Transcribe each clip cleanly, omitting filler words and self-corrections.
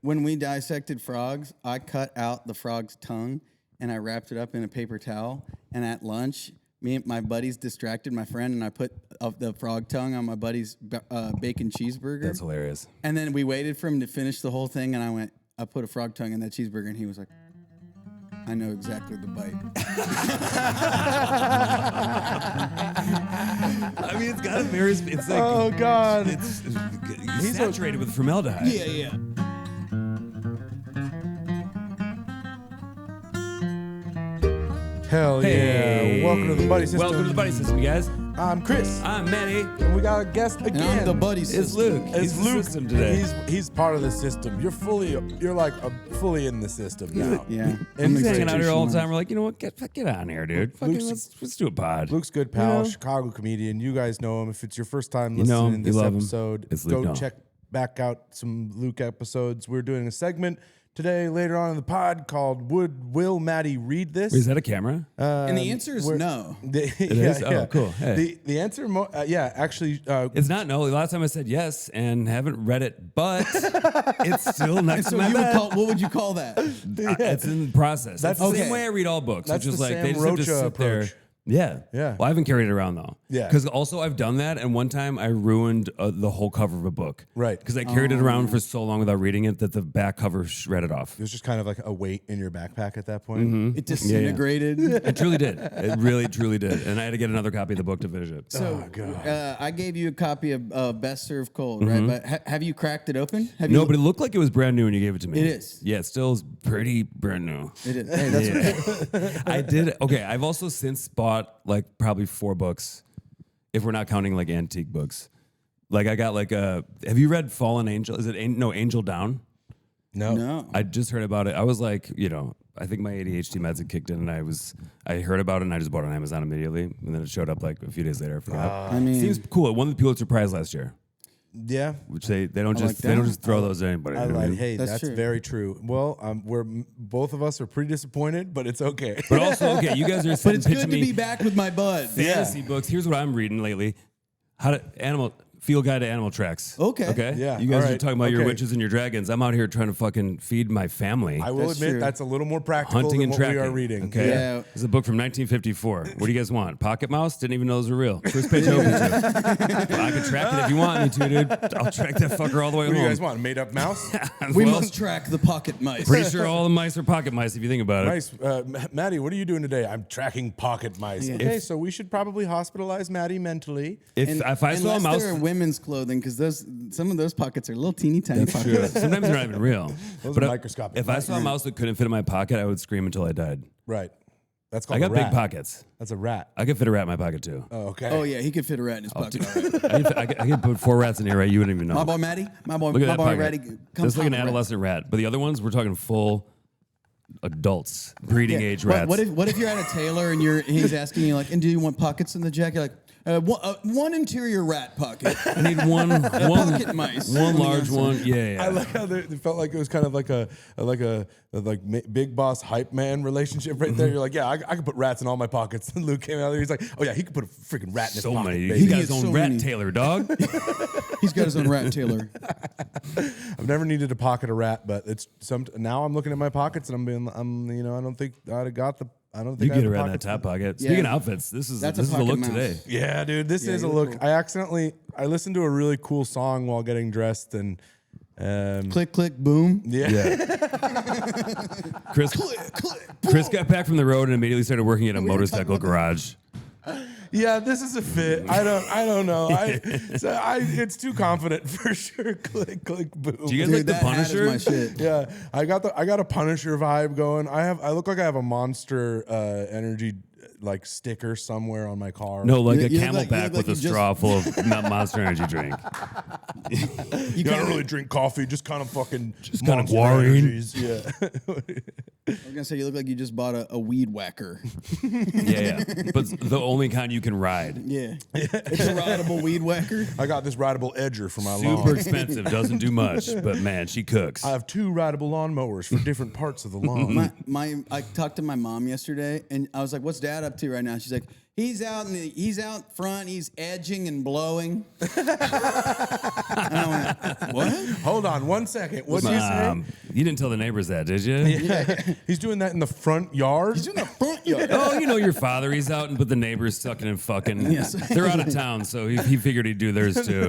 when we dissected frogs, I cut out the frog's tongue and I wrapped it up in a paper towel. And at lunch, me and my buddies distracted my friend, and I put the frog tongue on my buddy's bacon cheeseburger. That's hilarious. And then we waited for him to finish the whole thing, and I put a frog tongue in that cheeseburger, and he was like, I know exactly the bite. I mean, it's got a very. It's like, oh God, it's saturated with formaldehyde. Yeah. hell Hey. yeah! Welcome to the Buddy System. Welcome to the Buddy System, you guys. I'm Chris. I'm Matty. And we got a guest again. And I'm the Buddy System. It's Luke. It's He's the Luke. system today. He's part of the system. You're fully in the system now. Yeah. And He's hanging out here all the institutionalized. time. We're like, you know what? Get on here, dude. Fucking, let's do a pod. Luke's good pal, You know? Chicago comedian. You guys know him. If it's your first time You know listening him. to You this love him. episode, It's go Luke Null. check back out some Luke episodes. We're doing a segment today, later on in the pod, called Will Matty Read This? Wait, is that a camera? And the answer is no. It is? Oh, cool. Hey. The answer, actually. It's not no. The last time I said yes and haven't read it, but it's still next to So my you would bed. what would you call that? It's in process. That's the okay. same way I read all books, That's which is the like Sam they just have to Rocha sit there. approach. Yeah. Yeah. Well, I haven't carried it around though. Yeah. Because also I've done that, and one time I ruined the whole cover of a book. Right. Because I carried it around for so long without reading it that the back cover shredded off. It was just kind of like a weight in your backpack at that point. Mm-hmm. It disintegrated. It truly did. It really, truly did. And I had to get another copy of the book to finish it. So God. I gave you a copy of Best Served Cold, right? But have you cracked it open? Have No, you but it looked like it was brand new when you gave it to me. It is. Yeah, it still is pretty brand new. It is. Hey, that's okay. I did. Okay, I've also since bought like probably 4 books, if we're not counting like antique books. Like I got like a. Have you read Fallen Angel? Is it Angel Down? No. I just heard about it. I was like, I think my ADHD meds had kicked in, and I heard about it, and I just bought it on Amazon immediately, and then it showed up like a few days later. I forgot. I mean, Seems cool. It won the Pulitzer Prize last year, Yeah. which they don't like just they don't that. just throw those at anybody. I you know what like. mean? Hey, That's that's true. very true. Well, both of us are pretty disappointed, but it's okay. But also, okay, you guys are but it's pitching good to me be back with my bud. fantasy books. Here's what I'm reading lately: Field Guide to Animal Tracks. Okay. Okay. Yeah, You guys all are right, talking about your okay. witches and your dragons. I'm out here trying to fucking feed my family. I will That's admit true. that's a little more practical Hunting than and what tracking. we are reading. Okay. Yeah. This is a book from 1954. What do you guys want? Pocket mouse? Didn't even know those were real. First page I opened to. Well, I can track it if you want me to, dude. I'll track that fucker all the way What do home. you guys want? Made up mouse? We Well, must track the pocket mice. Pretty sure all the mice are pocket mice if you think about it. Nice. Maddie, what are you doing today? I'm tracking pocket mice. Yeah. Okay, so we should probably hospitalize Maddie mentally. If I saw a Unless mouse, they're in women's clothing, because some of those pockets are little teeny tiny that's pockets. true. Sometimes they're not even real. Those But are microscopic. if I saw a mouse that couldn't fit in my pocket, I would scream until I died. Right. That's I called got a big rat. pockets. That's a rat. I could fit a rat in my pocket too. Oh, okay. Oh yeah, he could fit a rat in his pocket. I could put 4 rats in here, right? You wouldn't even know. My boy Matty, my boy Look at that pocket. Ratty. That's like an adolescent rat. But the other ones, we're talking full adults, breeding age rats. What if you're at a tailor and he's asking you like, and do you want pockets in the jacket? Like, one interior rat pocket. I need one pocket mice. one large one. Yeah. I like how they felt like it was kind of like a big boss hype man relationship right there. You're like, yeah, I could put rats in all my pockets. And Luke came out there. He's like, oh yeah, he could put a freaking rat in his So pocket. many. baby. He's got He his has own so rat many. tailor, dog. He's got his own rat tailor. I've never needed to pocket a rat, but now I'm looking at my pockets and I don't think I'd have got the. I don't think You I have get the around that pockets. top pocket. Yeah. Speaking of outfits, this is That's a the pocket look mouse. today. Yeah, dude, this is a you look. look cool. I listened to a really cool song while getting dressed and. Click, click, boom. Yeah. Chris got back from the road and immediately started working at a motorcycle garage. Yeah, this is a fit. I don't know. It's too confident for sure. Click, click, boom. Do you guys Dude, like the that hat is Punisher? my shit. Yeah, I got a Punisher vibe going. I look like I have a Monster Energy like sticker somewhere on my car. No, like You- a you look Camelback like- you look with like a you straw full of Monster Energy drink. You I don't really drink coffee. Just kind of fucking Just kinda Monster boring. Energies. Yeah. I was gonna say you look like you just bought a weed whacker. Yeah. But the only kind you can ride. Yeah, it's a rideable weed whacker. I got this rideable edger for my Super lawn. expensive, doesn't do much, but man, she cooks. I have 2 rideable lawnmowers for different parts of the lawn. I talked to my mom yesterday, and I was like, "What's Dad up to right now?" She's like, He's out front. He's edging and blowing. And I went, what? Hold on 1 second. What'd you say? You didn't tell the neighbors that, did you? Yeah. He's doing that in the front yard. He's in the front yard. Oh, you know your father. He's out, but the neighbors sucking and fucking. Yes. They're out of town, so he figured he'd do theirs too.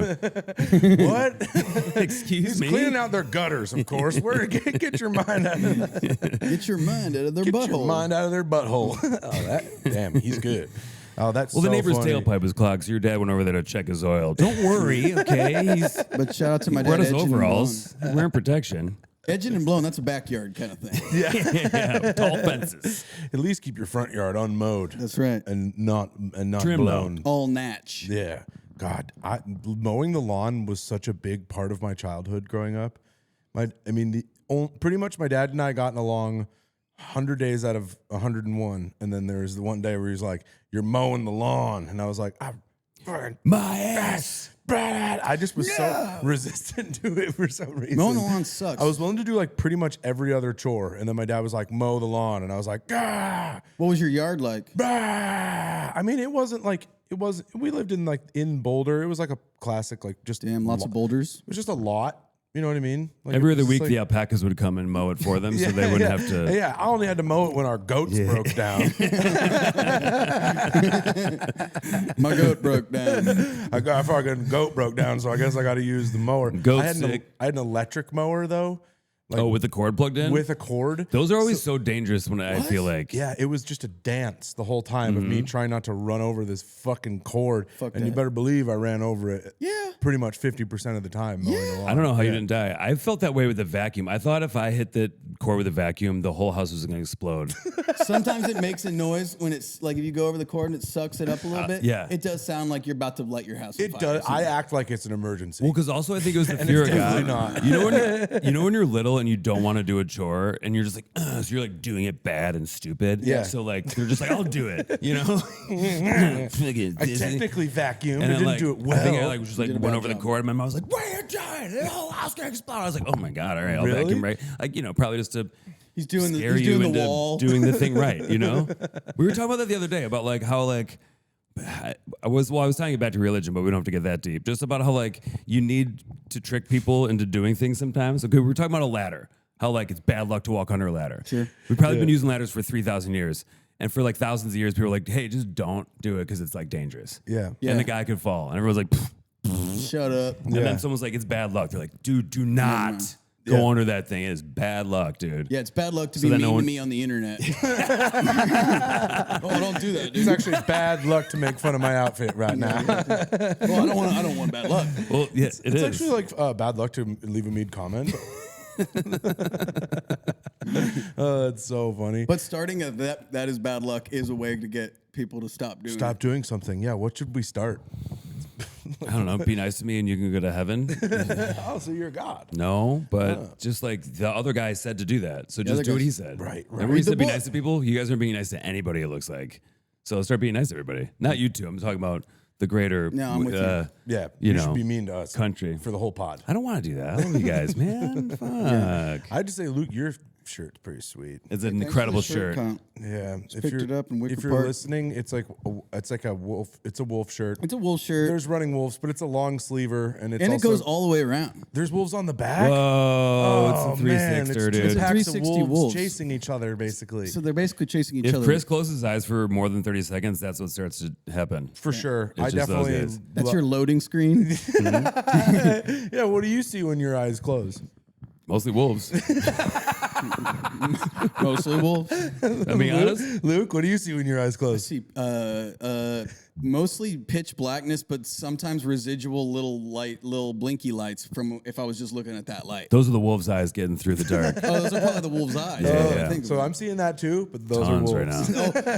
What? Excuse He's me. cleaning out their gutters, of course. Where get your mind out of Get your mind out of their butthole. your mind out of their butthole. Damn, he's good. Oh, that's Well, the so neighbor's funny. tailpipe was clogged, so your dad went over there to check his oil. Don't worry, okay? He's But shout out to my wearing dad. his Edging overalls, wearing protection. Edging and blowing, that's a backyard kind of thing. Yeah, tall fences. At least keep your front yard unmowed. That's right. And not Trim blown. All natch. Yeah. God, mowing the lawn was such a big part of my childhood growing up. Pretty much my dad and I gotten along 100 days out of 101. And then there was the one day where he's like, "You're mowing the lawn." And I was like, My ass. I just was so resistant to it for some reason. Mowing the lawn sucks. I was willing to do like pretty much every other chore. And then my dad was like, "Mow the lawn." And I was like, "Gah, What was your yard like? bah." I mean, it wasn't like, we lived in Boulder. It was like a classic, like just Damn, lots of boulders. It was just a lot. You know what I mean? Like, Every it other was week, like- the alpacas would come and mow it for them, so they wouldn't have to. Yeah, I only had to mow it when our goats broke down. My goat broke down. I got a fucking goat broke down, so I guess I got to use the mower. Goat's I had sick. I had an electric mower though, With the cord plugged in? with a cord. Those are always so dangerous when I feel like. Yeah, it was just a dance the whole time of me trying not to run over this fucking cord. Fuck and you that. better believe I ran over it. Yeah. Pretty much 50% of the time mowing the lawn. I don't know how you didn't die. I felt that way with the vacuum. I thought if I hit the cord with a vacuum, the whole house was going to explode. Sometimes it makes a noise when it's like if you go over the cord and it sucks it up a little bit. yeah. It does sound like you're about to light your house on It fire. does. I act like it's an emergency. Well, because also I think it was the And fear it's of God. definitely not. You know when you're little and you don't want to do a chore and you're just like, ugh, so you're like doing it bad and stupid. Yeah. So like they're just like, I'll do it. You know. I technically vacuumed. And I then, didn't like, do it well. I think I just did a went bad over the job. cord. And my mom was like, "What are you doing? The whole house gonna explode." I was like, "Oh my god! All right, I'll Really? vacuum right." Like probably just to He's doing the scare he's you doing into the wall. doing the thing right. You know. We were talking about that the other day about like how like. I was tying it back to religion, but we don't have to get that deep. Just about how like you need to trick people into doing things sometimes. Okay, we were talking about a ladder. How like it's bad luck to walk under a ladder. Sure. We've probably been using ladders for 3,000 years. And for like thousands of years, people were like, "Hey, just don't do it because it's like dangerous." Yeah. And the guy could fall. And everyone's like, "Pfft." Shut up. And then someone's like, "It's bad luck." They're like, "Dude, do not go under that thing. It is bad luck, dude." Yeah, it's bad luck to So be that mean no one- to me on the internet. Oh, don't do that, It's dude. actually bad luck to make fun of my outfit right now. Well, I don't want bad luck. Well, yes, it It's is. actually like bad luck to leave a mean comment. That's so funny. But starting at that is bad luck is a way to get people to stop doing Stop doing something. Yeah, what should we start? I don't know. Be nice to me and you can go to heaven. Oh, so you're God. No, but just like the other guy said to do that. So just other do what guy- he said. Right, Remember he Read the said be book. nice to people? You guys aren't being nice to anybody, it looks like. So start being nice to everybody. Not you two. I'm talking about the greater No, I'm with you. Yeah, you you know, should be mean to us. country. For the whole pod. I don't want to do that. I love you guys, man. Fuck. I'd just say, Luke, your shirt's pretty sweet. It's an Thanks for incredible the shirt. cunt. Yeah. picked it up in Wicker if you're Park. listening, it's like a wolf. It's a wolf shirt. It's a wool shirt, There's running wolves, but it's a long sleever, and it's and it also, goes all the way around. There's wolves on the back. Whoa, it's a man, 360, it's dude. two packs of 360 wolves. chasing each other, basically. So they're basically chasing each If other. Chris closes his eyes for more than 30 seconds, that's what starts to happen. For sure, I It's just those definitely. guys. That's your loading screen. Yeah. What do you see when your eyes close? Mostly wolves. Mostly wolves. I'm being honest. Luke, what do you see when your eyes close? See, mostly pitch blackness, but sometimes residual little blinky lights from if I was just looking at that light. Those are the wolves' eyes getting through the dark. Oh, those are probably the wolves' eyes. Yeah. I think So I'm seeing that too, but those Tons are right wolves. now. Yeah,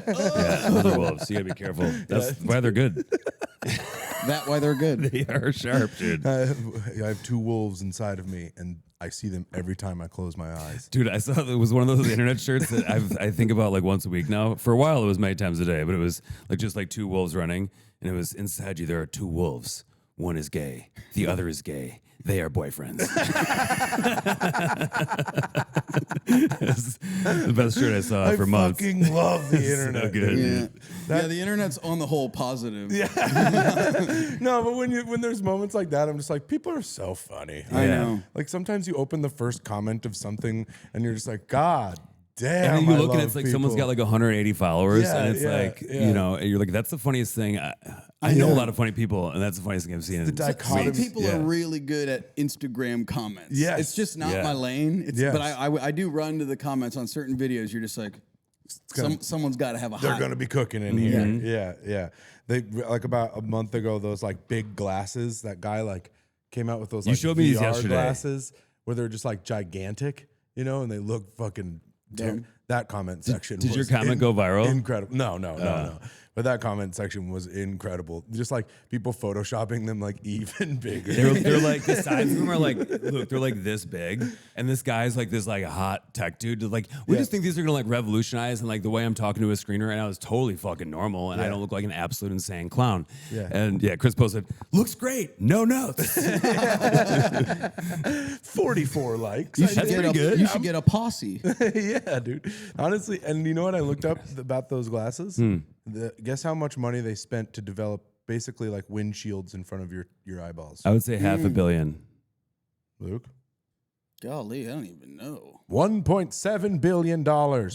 those are wolves. You gotta be careful. That's why they're good. that why they're good. They are sharp, dude. I have two wolves inside of me, and I see them every time I close my eyes. Dude, I saw it was one of those internet shirts that I think about like once a week now. For a while, it was many times a day, but it was like just like two wolves running, and it was inside you. There are two wolves. One is gay. The other is gay. They are boyfriends. It's the best shirt I saw for months. I fucking love the internet. So good. Yeah. That- The internet's on the whole positive. Yeah. No, but when there's moments like that, I'm just like, people are so funny. I know. Like sometimes you open the first comment of something and you're just like, God damn. And then you I look and love it's like people. someone's got like 180 followers, Yeah, and it's yeah, like, yeah. you know, and you're like, that's the funniest thing. I know a lot of funny people, and that's the funniest thing I've seen. The in dichotomy. Some people Yeah. are really good at Instagram comments. Yes. It's just not Yeah. my lane. It's, Yes. But I do run to the comments on certain videos. You're just like, someone's got to have a They're hot. gonna be cooking in here. Yeah. They like about a month ago, those like big glasses. That guy like came out with those. You Like, showed me these VR yesterday. glasses where they're just like gigantic, you know, and they look fucking. That comment section. did your was comment go viral? Incredible. No. But that comment section was incredible. Just like people photoshopping them like even bigger. They're like the sides of them are like, look, they're like this big, and this guy's like this like hot tech dude. Like we just think these are gonna like revolutionize, and like the way I'm talking to a screener right now is totally fucking normal, and I don't look like an absolute insane clown. Yeah. And yeah, Chris posted, looks great, no notes. 44 likes. You I should, That's get pretty a, good. you should get a posse. yeah, dude. Honestly, and you know what I looked up about those glasses? Guess how much money they spent to develop basically like windshields in front of your eyeballs. I would say $500 million. Luke? Golly, I don't even know. $1.7 billion. Wow.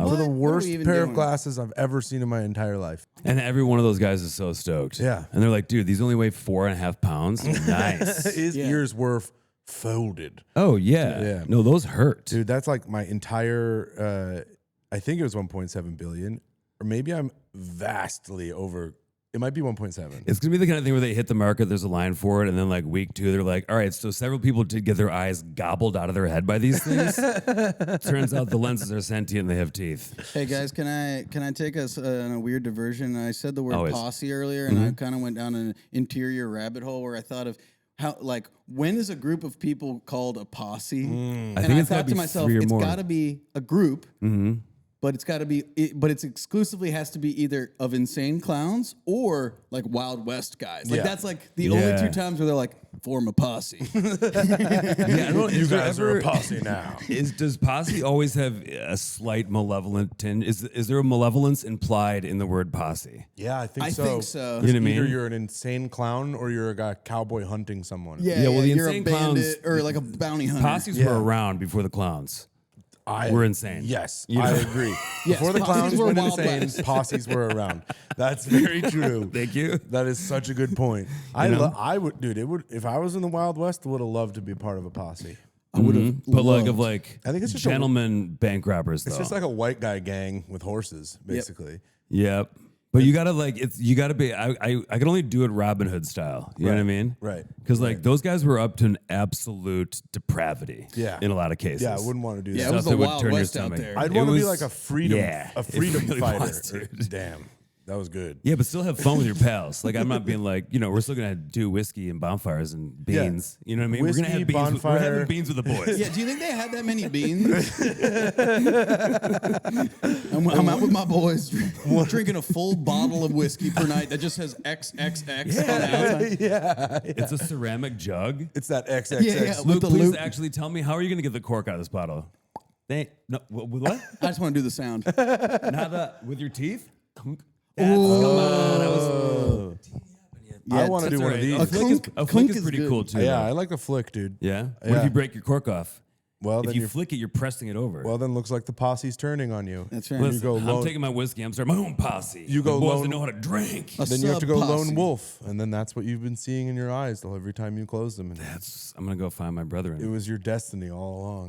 For the What are worst we even pair of doing? glasses I've ever seen in my entire life. And every one of those guys is so stoked. Yeah. And they're like, dude, these only weigh 4.5 pounds. Nice. His Yeah. ears were folded. Oh yeah. Yeah. No, those hurt. Dude, that's like my entire, I think it was 1.7 billion. Or maybe I'm vastly over. It might be 1.7. It's gonna be the kind of thing where they hit the market, there's a line for it, and then like week 2, they're like, all right, so several people did get their eyes gobbled out of their head by these things. Turns out the lenses are sentient and they have teeth. Hey guys, can I take us on a weird diversion? I said the word Always. posse earlier, and I kind of went down an interior rabbit hole where I thought of how, like, when is a group of people called a posse? And I think it's gotta thought be to myself, 3 or it's more. got to be a group, but it's got to be, but it's exclusively has to be either of insane clowns or like Wild West guys. Like Yeah. that's like the only Yeah. 2 times where they're like form a posse. Yeah, I don't, You is there guys are ever- a posse now. Does posse always have a slight malevolent tinge? Is there a malevolence implied in the word posse? Yeah, I think I so. think so. You know what I Either mean? you're an insane clown or you're a guy cowboy hunting someone. Yeah, well, the you're a insane clowns- bandit or like a bounty hunter. Posses Yeah. were around before the clowns. We're insane. Yes, You I know? agree. Yes, Before the posses clowns were went Wild insane, West. posses were around. That's very true. Thank you. That is such a good point. I would, dude. It would if I was in the Wild West. I would have loved to be part of a posse. I would have But like loved. of like I think it's just a- gentlemen bank robbers though. It's just like a white guy gang with horses, basically. Yep. But you gotta like it's you gotta be I could only do it Robin Hood style. You know what I mean? Right. Because like those guys were up to an absolute depravity. Yeah. In a lot of cases. Yeah, I wouldn't want to do Yeah, that. it was Stuff the that would Wild turn your West out stomach. there. I'd It want to be was- like a freedom yeah, a it freedom really fighter. was, dude. Damn, that was good. Yeah, but still have fun with your pals. Like I'm not being like, you know, we're still gonna do whiskey and bonfires and beans. You know what I mean? we're Whiskey, gonna have beans. We're bonfire. having beans with the boys. Yeah, do you think they had that many beans? I'm out with my boys drinking a full bottle of whiskey per night that just says XXX on the outside. Yeah, It's a ceramic jug. it's that XXX. Yeah, yeah. Luke, With the please loop. actually tell me, how are you gonna get the cork out of this bottle? No, with what? I just want to do the sound. With your teeth? Come on, that was. I want to do That's one all of right. these. A flick clink is is pretty good. cool too. Yeah, though. I like a flick, dude. Yeah. What Yeah. if you break your cork off? Well, If then you you flick it, you're pressing it over. well then looks like the posse's turning on you. That's right. Then Listen, you go I'm lone. taking my whiskey. I'm starting my own posse. You go My boys lone- that know how to drink. Then you have to go sub-posse. lone wolf, and then that's what you've been seeing in your eyes every time you close them. And I'm gonna go find my it brethren. was your destiny all along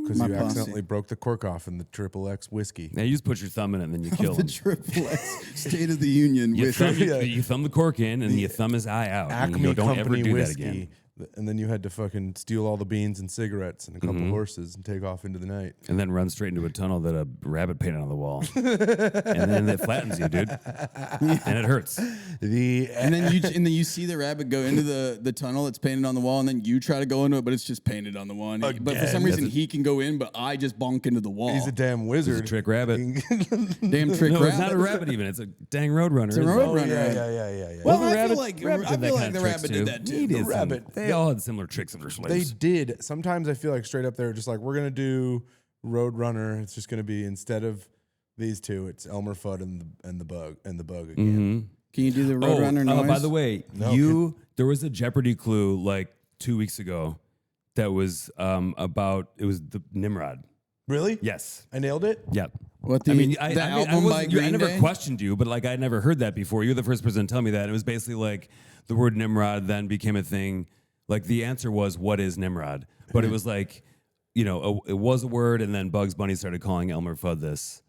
because My you posse. accidentally broke the cork off in the XXX whiskey. Now you just put your thumb in it and then you kill The him. Triple X State of the Union You with thumb, Yeah. you thumb the cork in and you thumb his eye out. And Acme you go, don't ever Company do that whiskey. again. And then you had to fucking steal all the beans and cigarettes and a couple horses and take off into the night. And then run straight into a tunnel that a rabbit painted on the wall. And then it flattens you, dude. And it hurts. And then you see the rabbit go into the tunnel that's painted on the wall, and then you try to go into it, but it's just painted on the wall. And but for some reason he can go in, but I just bonk into the wall. He's a damn It's a wizard. trick rabbit. damn trick No, rabbit. it's not a rabbit even. It's a dang roadrunner. It's a isn't it? road Oh, runner. yeah. Well, the I rabbit- feel like rabbit did that kind of the tricks rabbit too. did that too. He did rabbit. They they all had similar tricks of their They slaves. did. Sometimes I feel like straight up they're just like, we're gonna do Roadrunner. It's just gonna be instead of these two, it's Elmer Fudd and the bug again. Can you do the Roadrunner noise? By the way, there was a Jeopardy clue like 2 weeks ago that was it was the Nimrod. Really? Yes. I nailed it. Yep. What I the mean, album by I Green never Day? questioned you, but like I never heard that before. You're the first person to tell me that. It was basically like the word Nimrod then became a thing. Like the answer was, what is Nimrod? But it was like, it was a word, and then Bugs Bunny started calling Elmer Fudd this.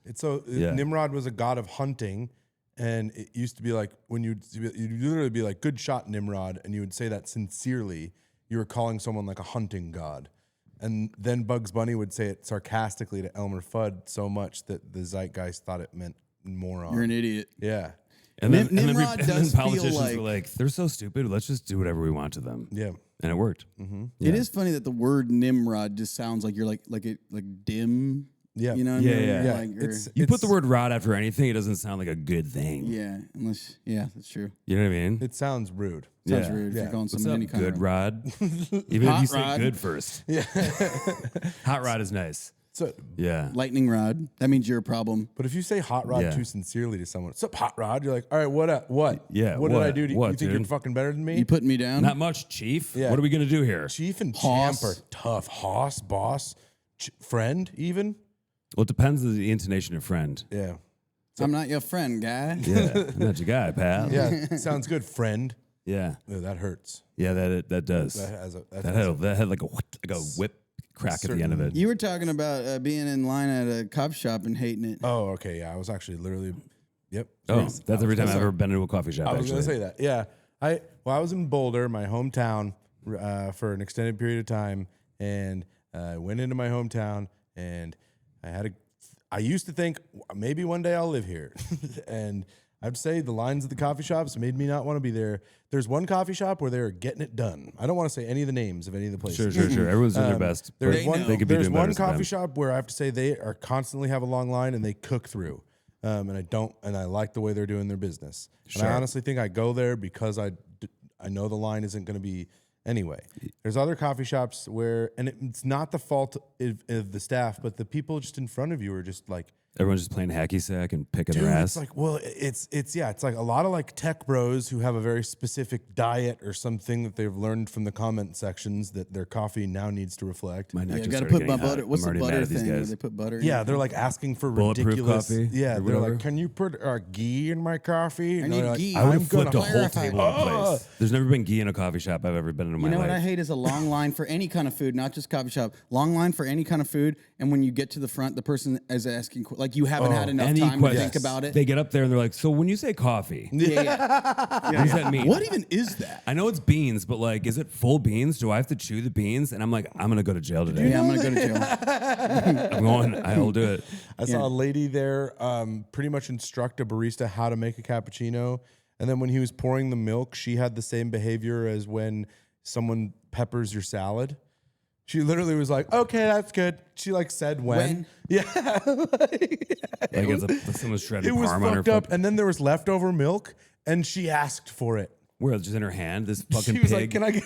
Nimrod was a god of hunting, and it used to be like when you'd literally be like, good shot, Nimrod, and you would say that sincerely. You were calling someone like a hunting god. And then Bugs Bunny would say it sarcastically to Elmer Fudd so much that the zeitgeist thought it meant moron. You're an idiot. Yeah. And then, Nimrod and then does feel politicians like- were like, they're so stupid. Let's just do whatever we want to them. Yeah. And it worked. It is funny that the word Nimrod just sounds like you're like dim. Yeah. You know what I mean? Yeah. Like, or- You put the word rod after anything, it doesn't sound like a good thing. yeah, that's true. You know what I mean? It sounds rude. Sounds Yeah. rude if Yeah. you're calling What's someone up, any kind good of rod? Even Hot if you say rod. good first. Yeah. Hot rod is nice. So, Yeah. lightning rod. That means you're a problem. but if you say hot rod Yeah. too sincerely to someone, what's up, hot rod? You're like, all right, what up? What? Yeah, What did I what? do to you? What, You think you're dude? fucking better than me? You putting me down? Not much, Chief. Yeah. What are we going to do here? Chief and Hoss. champ are tough. Hoss, boss, friend, even. Well, it depends on the intonation of friend. Yeah. I'm not your friend, guy. Yeah. I'm not your guy, pal. Yeah. Sounds good, friend. Yeah. Oh, that hurts. Yeah, that does. That had like a whip crack at the end of it. You were talking about being in line at a coffee shop and hating it. Oh, okay. Yeah, I was actually literally. Yep. Oh, that's every time I've ever been into a coffee shop. I was actually. going to say that. Yeah. I was in Boulder, my hometown, for an extended period of time, and I went into my hometown, and I used to think maybe one day I'll live here, and I'd say the lines at the coffee shops made me not want to be there. There's one coffee shop where they're getting it done. I don't want to say any of the names of any of the places. Sure. Everyone's doing their best. There's but one, they could be there's doing better one coffee sometimes. shop where I have to say they are constantly have a long line and they cook through. And I like the way they're doing their business. And I Sure. honestly think I go there because I know the line isn't going to be anyway. There's other coffee shops where, and it's not the fault of the staff, but the people just in front of you are just like, Everyone's just playing hacky sack and picking dude, their it's ass. like, well, it's like a lot of like tech bros who have a very specific diet or something that they've learned from the comment sections that their coffee now needs to reflect. My neck Yeah, just got to started put my getting hot. butter. What's I'm the already mad butter at these thing? Where guys. they put butter? in Yeah, it? they're like asking for Bulletproof ridiculous. coffee Yeah, or they're whatever. like, can you put ghee in my coffee? I And need they're like, ghee. I would I'm have flipped a gonna whole clarify. table in place. There's never been ghee in a coffee shop I've ever been in my You know life. what I hate is a long line for any kind of food, not just coffee shop. Long line for any kind of food, and when you get to the front, the person is asking, like you haven't had enough Any time to questions? think about it. They get up there and they're like, so when you say coffee, Yeah. what does that mean? What even is that? I know it's beans, but like, is it full beans? Do I have to chew the beans? And I'm like, I'm gonna go to jail today. Yeah, I'm gonna go to jail. I'm going. I'll do it. I saw a lady there pretty much instruct a barista how to make a cappuccino. And then when he was pouring the milk, she had the same behavior as when someone peppers your salad. She literally was like, okay, that's good. She like said when. Yeah. Like it's someone's shredded It was parm on her fucked up. foot. And then there was leftover milk and she asked for it. Where it's just in her hand. This fucking She was pig. like, can I get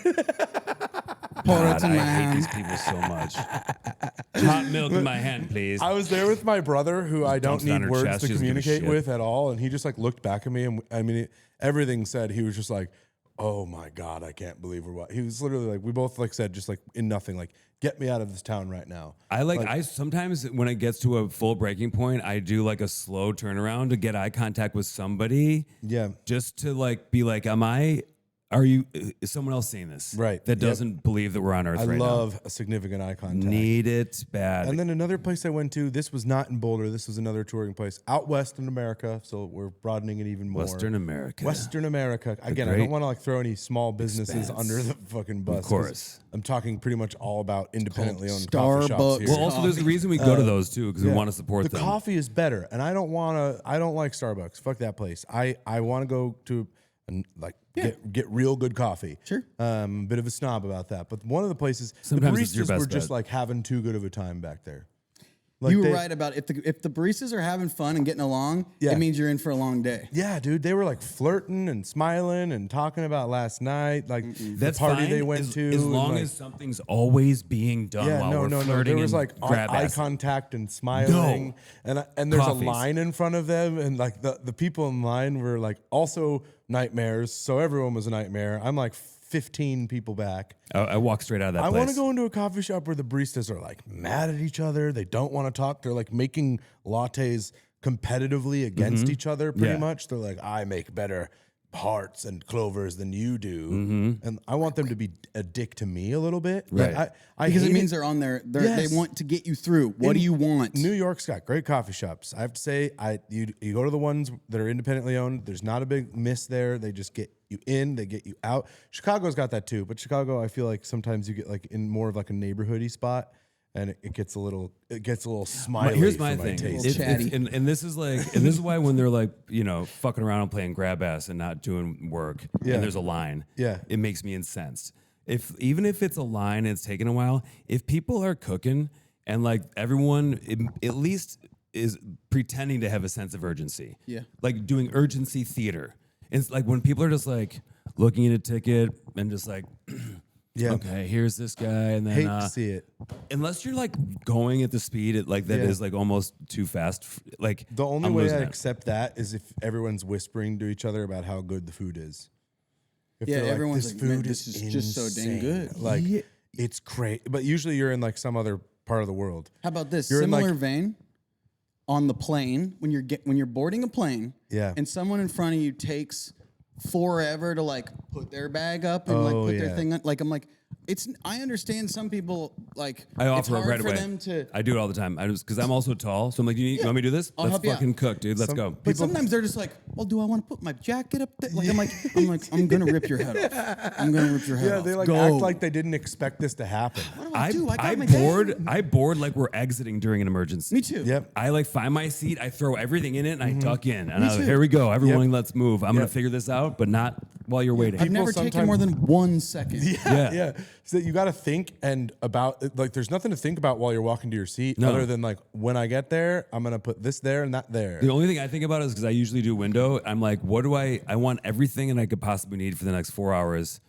Pour God, it in I my hate hand. these people so much. Hot milk in my hand, please. I was there with my brother, who I don't dumps it on need her words chest. to She doesn't give a communicate shit. with at all, and he just like looked back at me, and I mean, everything said, he was just like, "Oh my god, I can't believe we're what." He was literally like, we both like said, just like in nothing, like, "Get me out of this town right now." I sometimes when it gets to a full breaking point, I do like a slow turnaround to get eye contact with somebody. Yeah. Just to like be like, is someone else seeing this? Right. That Yep. doesn't believe that we're on Earth I right love a significant eye now. contact. Need it bad. And then another place I went to, this was not in Boulder, this was another touring place out west in America, so we're broadening it even more. Western America. Western America. Again, I great don't want to like throw any small businesses expanse. under the fucking bus. 'cause course. I'm talking pretty much all about independently owned coffee shops Starbucks. here. Well, also there's a reason we go to those too because we want to support the them. coffee is better, and I don't like Starbucks. Fuck that place. I want to go to get real good coffee. Sure. A bit of a snob about that, but one of the places Sometimes the it's your baristas best were just bet. like having too good of a time back there. Like you were right about if the baristas are having fun and getting along, it means you're in for a long day. Yeah, dude, they were like flirting and smiling and talking about last night, like the party fine they went to. as long like, as something's always being done while we're flirting. There was like and grab eye ass. contact and smiling, and there's Coffees. a line in front of them, and like the people in line were like also nightmares, so everyone was a nightmare. I'm like 15 people back. I walked straight out of that I place. want to go into a coffee shop where the baristas are like mad at each other. They don't want to talk. They're like making lattes competitively against each other pretty much. They're like, I make better hearts and clovers than you do. And I want them to be a dick to me a little bit. Right. Like, I Because hate it means they're on there. They want to get you through. What do you want? New York's got great coffee shops. I have to say, you go to the ones that are independently owned. There's not a big miss there. They just get you in, they get you out. Chicago's got that too, but Chicago, I feel like sometimes you get like in more of like a neighborhoody spot, and it gets a little smiley. Here's my for thing. taste. And this is like, and this is why when they're like, fucking around and playing grab ass and not doing work, and there's a line, it makes me incensed. Even if it's a line and it's taking a while, if people are cooking and like everyone at least is pretending to have a sense of urgency, like doing urgency theater. It's like when people are just like looking at a ticket and just like, okay, here's this guy, and then Hate to see it. Unless you're like going at the speed at like that is like almost too fast. Like The only I'm way losing I it. accept that is if everyone's whispering to each other about how good the food is. If they're everyone's this like, man, food this is just so dang insane." good. Like it's great, but usually you're in like some other part of the world. How about this? You're in, Similar like- vein. On the plane, when you're boarding a plane, and someone in front of you takes forever to like put their bag up and like put their thing on. Like I'm like, I understand some people like I it's offer hard right for away. them to. I do it all the time. I just because I'm also tall, so I'm like, you want me to do this? I'll Let's help you fucking out. cook, dude. Let's go. But sometimes they're just like, well, do I want to put my jacket up there? Like I'm gonna rip your head off. I'm gonna rip your head Yeah, off. they like Go. act like they didn't expect this to happen. What do I do? I got I my board. bag. I board like we're exiting during an emergency. Me too. Yep. I like find my seat. I throw everything in it and I duck in. And too. here we go. Everyone, let's move. I'm gonna Yep. figure this out, but not while you're waiting. I've never taken sometimes- more than 1 second. Yeah. So you got to think and about like there's nothing to think about while you're walking to your seat No. other than like when I get there, I'm gonna put this there and that there. The only thing I think about is because I usually do window. I'm like, what do I want everything and I could possibly need for the next 4 hours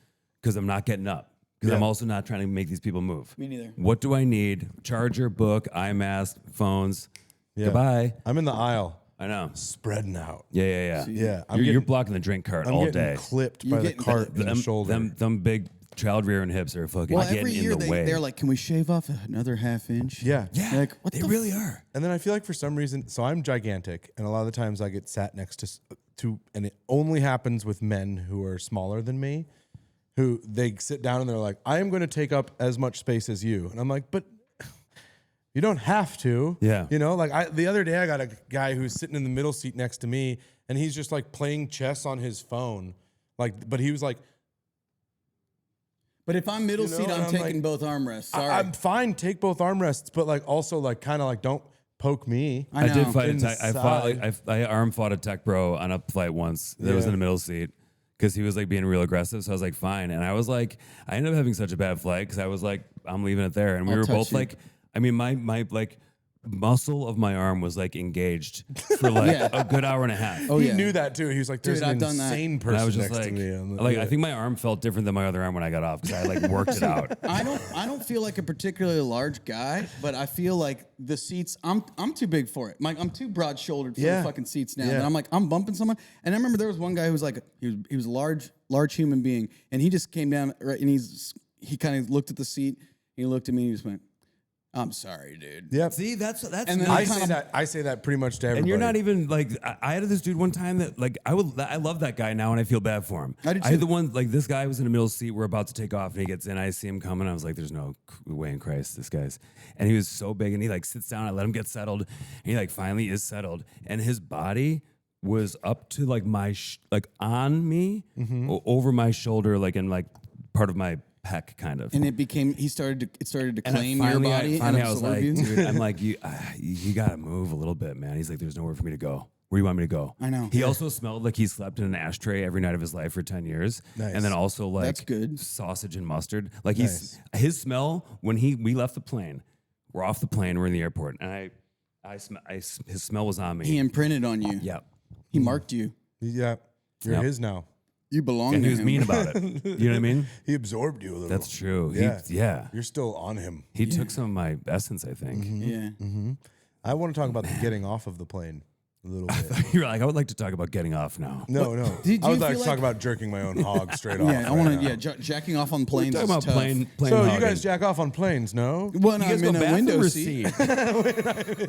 because I'm not getting up. Because I'm also not trying to make these people move. Me neither. What do I need? Charger, book, eye mask, phones. Yeah. Goodbye. I'm in the aisle I know. spreading out. Yeah. Yeah, You're blocking the drink cart I'm all getting day. clipped You're by the getting cart in the Them- shoulder. Them big child rearing hips are fucking Well, getting every year in the way. they're like, can we shave off another half inch? Yeah. They're like, what they the really are. And then I feel like for some reason, so I'm gigantic, and a lot of the times I get sat next to, and it only happens with men who are smaller than me, who they sit down and they're like, I am going to take up as much space as you. And I'm like, but you don't have to. Yeah. You know, like the other day I got a guy who's sitting in the middle seat next to me, and he's just like playing chess on his phone. Like, but he was like, But if I'm middle You know, seat, and I'm I'm taking like, both armrests. Sorry. I'm fine, take both armrests, but like also like kind of like don't poke me. I know. did fight a In the tech. I fought like side. I arm fought a tech bro on a flight once that was in the middle seat because he was like being real aggressive. So I was like, fine. And I was like, I ended up having such a bad flight because I was like, I'm leaving it there. And we I'll were touch both you. like, I mean, my like muscle of my arm was like engaged for like Yeah. a good hour and a half. Oh, He yeah. knew that too. He was like, "There's Dude, an I've done that. insane And person I was just next like, to me." on the- like yeah. I think my arm felt different than my other arm when I got off because I like worked it out. I don't feel like a particularly large guy, but I feel like the seats. I'm too big for it. I'm too broad shouldered for Yeah. the fucking seats now. Yeah. And I'm like I'm bumping someone. And I remember there was one guy who was like he was a large human being, and he just came down right, and he kind of looked at the seat. And he looked at me and he just went, "I'm sorry, dude." Yep. See, that's And then I I say kinda- that. I say that pretty much to everybody. And you're not even like I had this dude one time that like I love that guy now and I feel bad for him. I do had too. the one like this guy was in the middle seat. We're about to take off and he gets in. I see him coming. I was like, "There's no way in Christ, this guy's." And he was so big and he like sits down. I let him get settled. And he like finally is settled. And his body was up to like my like on me over my shoulder, like in like part of my pec kind of. And it started to And claim your body finally and I was absorb like, you. dude, I'm like, you gotta move a little bit, man. He's like, there's nowhere for me to go. Where do you want me to go? I know. He also smelled like he slept in an ashtray every night of his life for 10 years. Nice. And then also like That's good. sausage and mustard. Like Nice. his smell when we left the plane, We're off the plane. We're in the airport, and his smell was on me. He imprinted on you. Yeah. He marked you. Yeah, you're Yep. his now. You belong And to he was him. mean about it. You know what I mean? He absorbed you a little. That's true. Yeah. You're still on him. He took some of my essence, I think. Yeah. I want to talk about the getting off of the plane a little bit. You're like, I would like to talk about getting off now. No. Did I would you like feel to talk like- about jerking my own hog straight off. Yeah, I want to. Jacking off on planes Talking is about tough. plane So you hogging. guys jack off on planes, no? When You guys I'm go in a bathroom window or seat.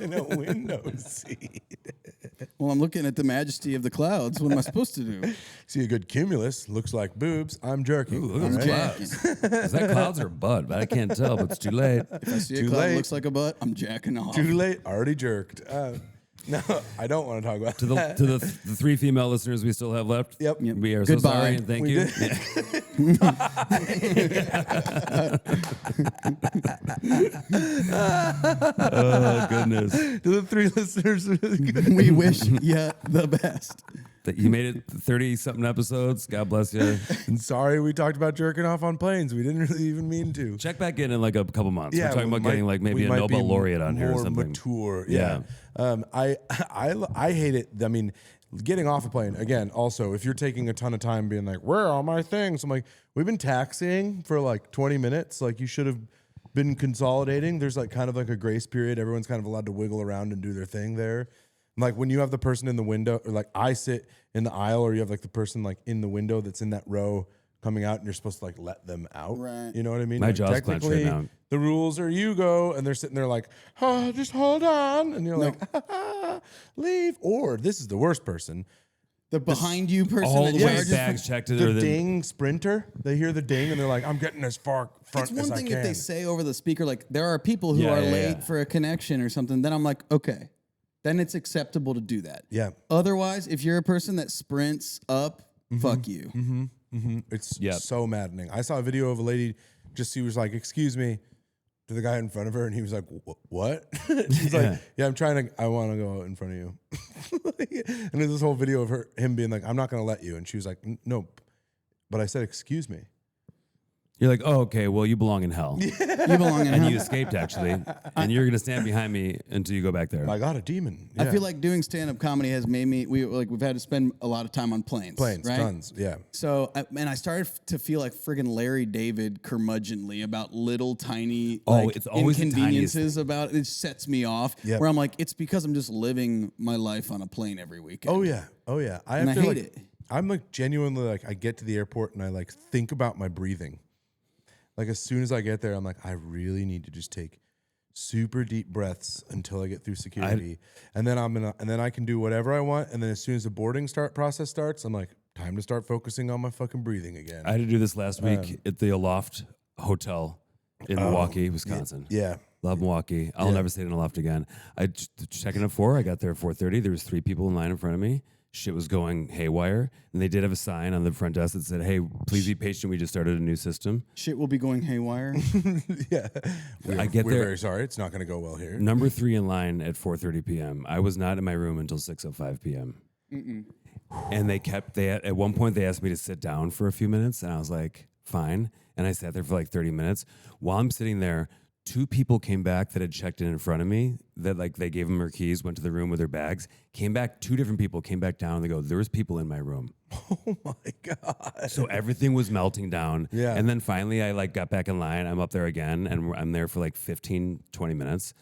In a window seat. Well, I'm looking at the majesty of the clouds. What am I supposed to do? See a good cumulus, looks like boobs. I'm jerking. Ooh, look at All those right? clouds. Is that clouds or bud? But I can't tell, but it's too late. If I see a Too cloud late. looks like a butt, I'm jacking off. Too late, already jerked. No, I don't want to talk about To the three female listeners we still have left. Yep. We are Goodbye. so sorry and thank We you. did. Oh goodness. To the three listeners. We wish you the best. That you made it 30-something episodes. God bless you. And sorry we talked about jerking off on planes. We didn't really even mean to. Check back in like a couple months. Yeah, We're talking we about might- getting like maybe we a might Nobel be laureate on here or more something. mature. Yeah. I hate it. I mean, getting off a plane again. Also, if you're taking a ton of time being like, "Where are all my things?" I'm like, we've been taxiing for like 20 minutes. Like you should have been consolidating. There's like kind of like a grace period. Everyone's kind of allowed to wiggle around and do their thing there. Like when you have the person in the window, or like I sit in the aisle, or you have like the person like in the window that's in that row coming out, and you're supposed to like let them out. Right. You know what I mean? My Like, jaw's clenched right technically, now. the rules are you go, and they're sitting there like, oh, just hold on, and you're like, leave. Or this is the worst person. The behind you person All that the way charges bags checked it. The or the ding sprinter. They hear the ding and they're like, I'm getting as far front It's as one I thing can. if they say over the speaker, like, there are people who Yeah, are yeah, late yeah. for a connection or something, then I'm like, okay, then it's acceptable to do that. Yeah. Otherwise, if you're a person that sprints up, fuck you. It's Yep. so maddening. I saw a video of a lady, she was like, excuse me, to the guy in front of her, and he was like, what? She's like, yeah, I want to go in front of you. And there's this whole video of him being like, I'm not going to let you. And she was like, nope. But I said, excuse me. You're like, oh, okay, well, you belong in hell. You belong in And hell. you escaped, actually. And you're going to stand behind me until you go back there. I got a demon. I Yeah. feel like doing stand-up comedy has made me, we've had to spend a lot of time on planes. Planes, right? tons. Yeah. So, I started to feel like friggin' Larry David curmudgeonly about little tiny it's always the tiniest inconveniences about it. It sets me off. Yep. Where I'm like, it's because I'm just living my life on a plane every weekend. Oh, yeah. Oh, yeah. And I to, hate like, it. I'm like genuinely like, I get to the airport and I like think about my breathing. Like as soon as I get there, I'm like, I really need to just take super deep breaths until I get through security, and then I can do whatever I want. And then as soon as the boarding process starts, I'm like, time to start focusing on my fucking breathing again. I had to do this last week at the Aloft Hotel in Milwaukee, Wisconsin. Yeah, Love Milwaukee. I'll never stay in Aloft again. I checked in at 4. I got there at 4:30. There was 3 people in line in front of me. Shit was going haywire. And they did have a sign on the front desk that said, hey, please be patient. We just started a new system. Shit will be going haywire. yeah. I We're get there. very sorry. It's not going to go well here. Number 3 in line at 4:30 p.m. I was not in my room until 6:05 p.m. And at one point they asked me to sit down for a few minutes, and I was like, fine. And I sat there for like 30 minutes. While I'm sitting there, 2 people came back that had checked in front of me, that like they gave them their keys, went to the room with their bags, came back, 2 different people came back down, and they go, there was people in my room. Oh my god. So everything was melting down. Yeah. And then finally I like got back in line. I'm up there again, and I'm there for like 15, 20 minutes.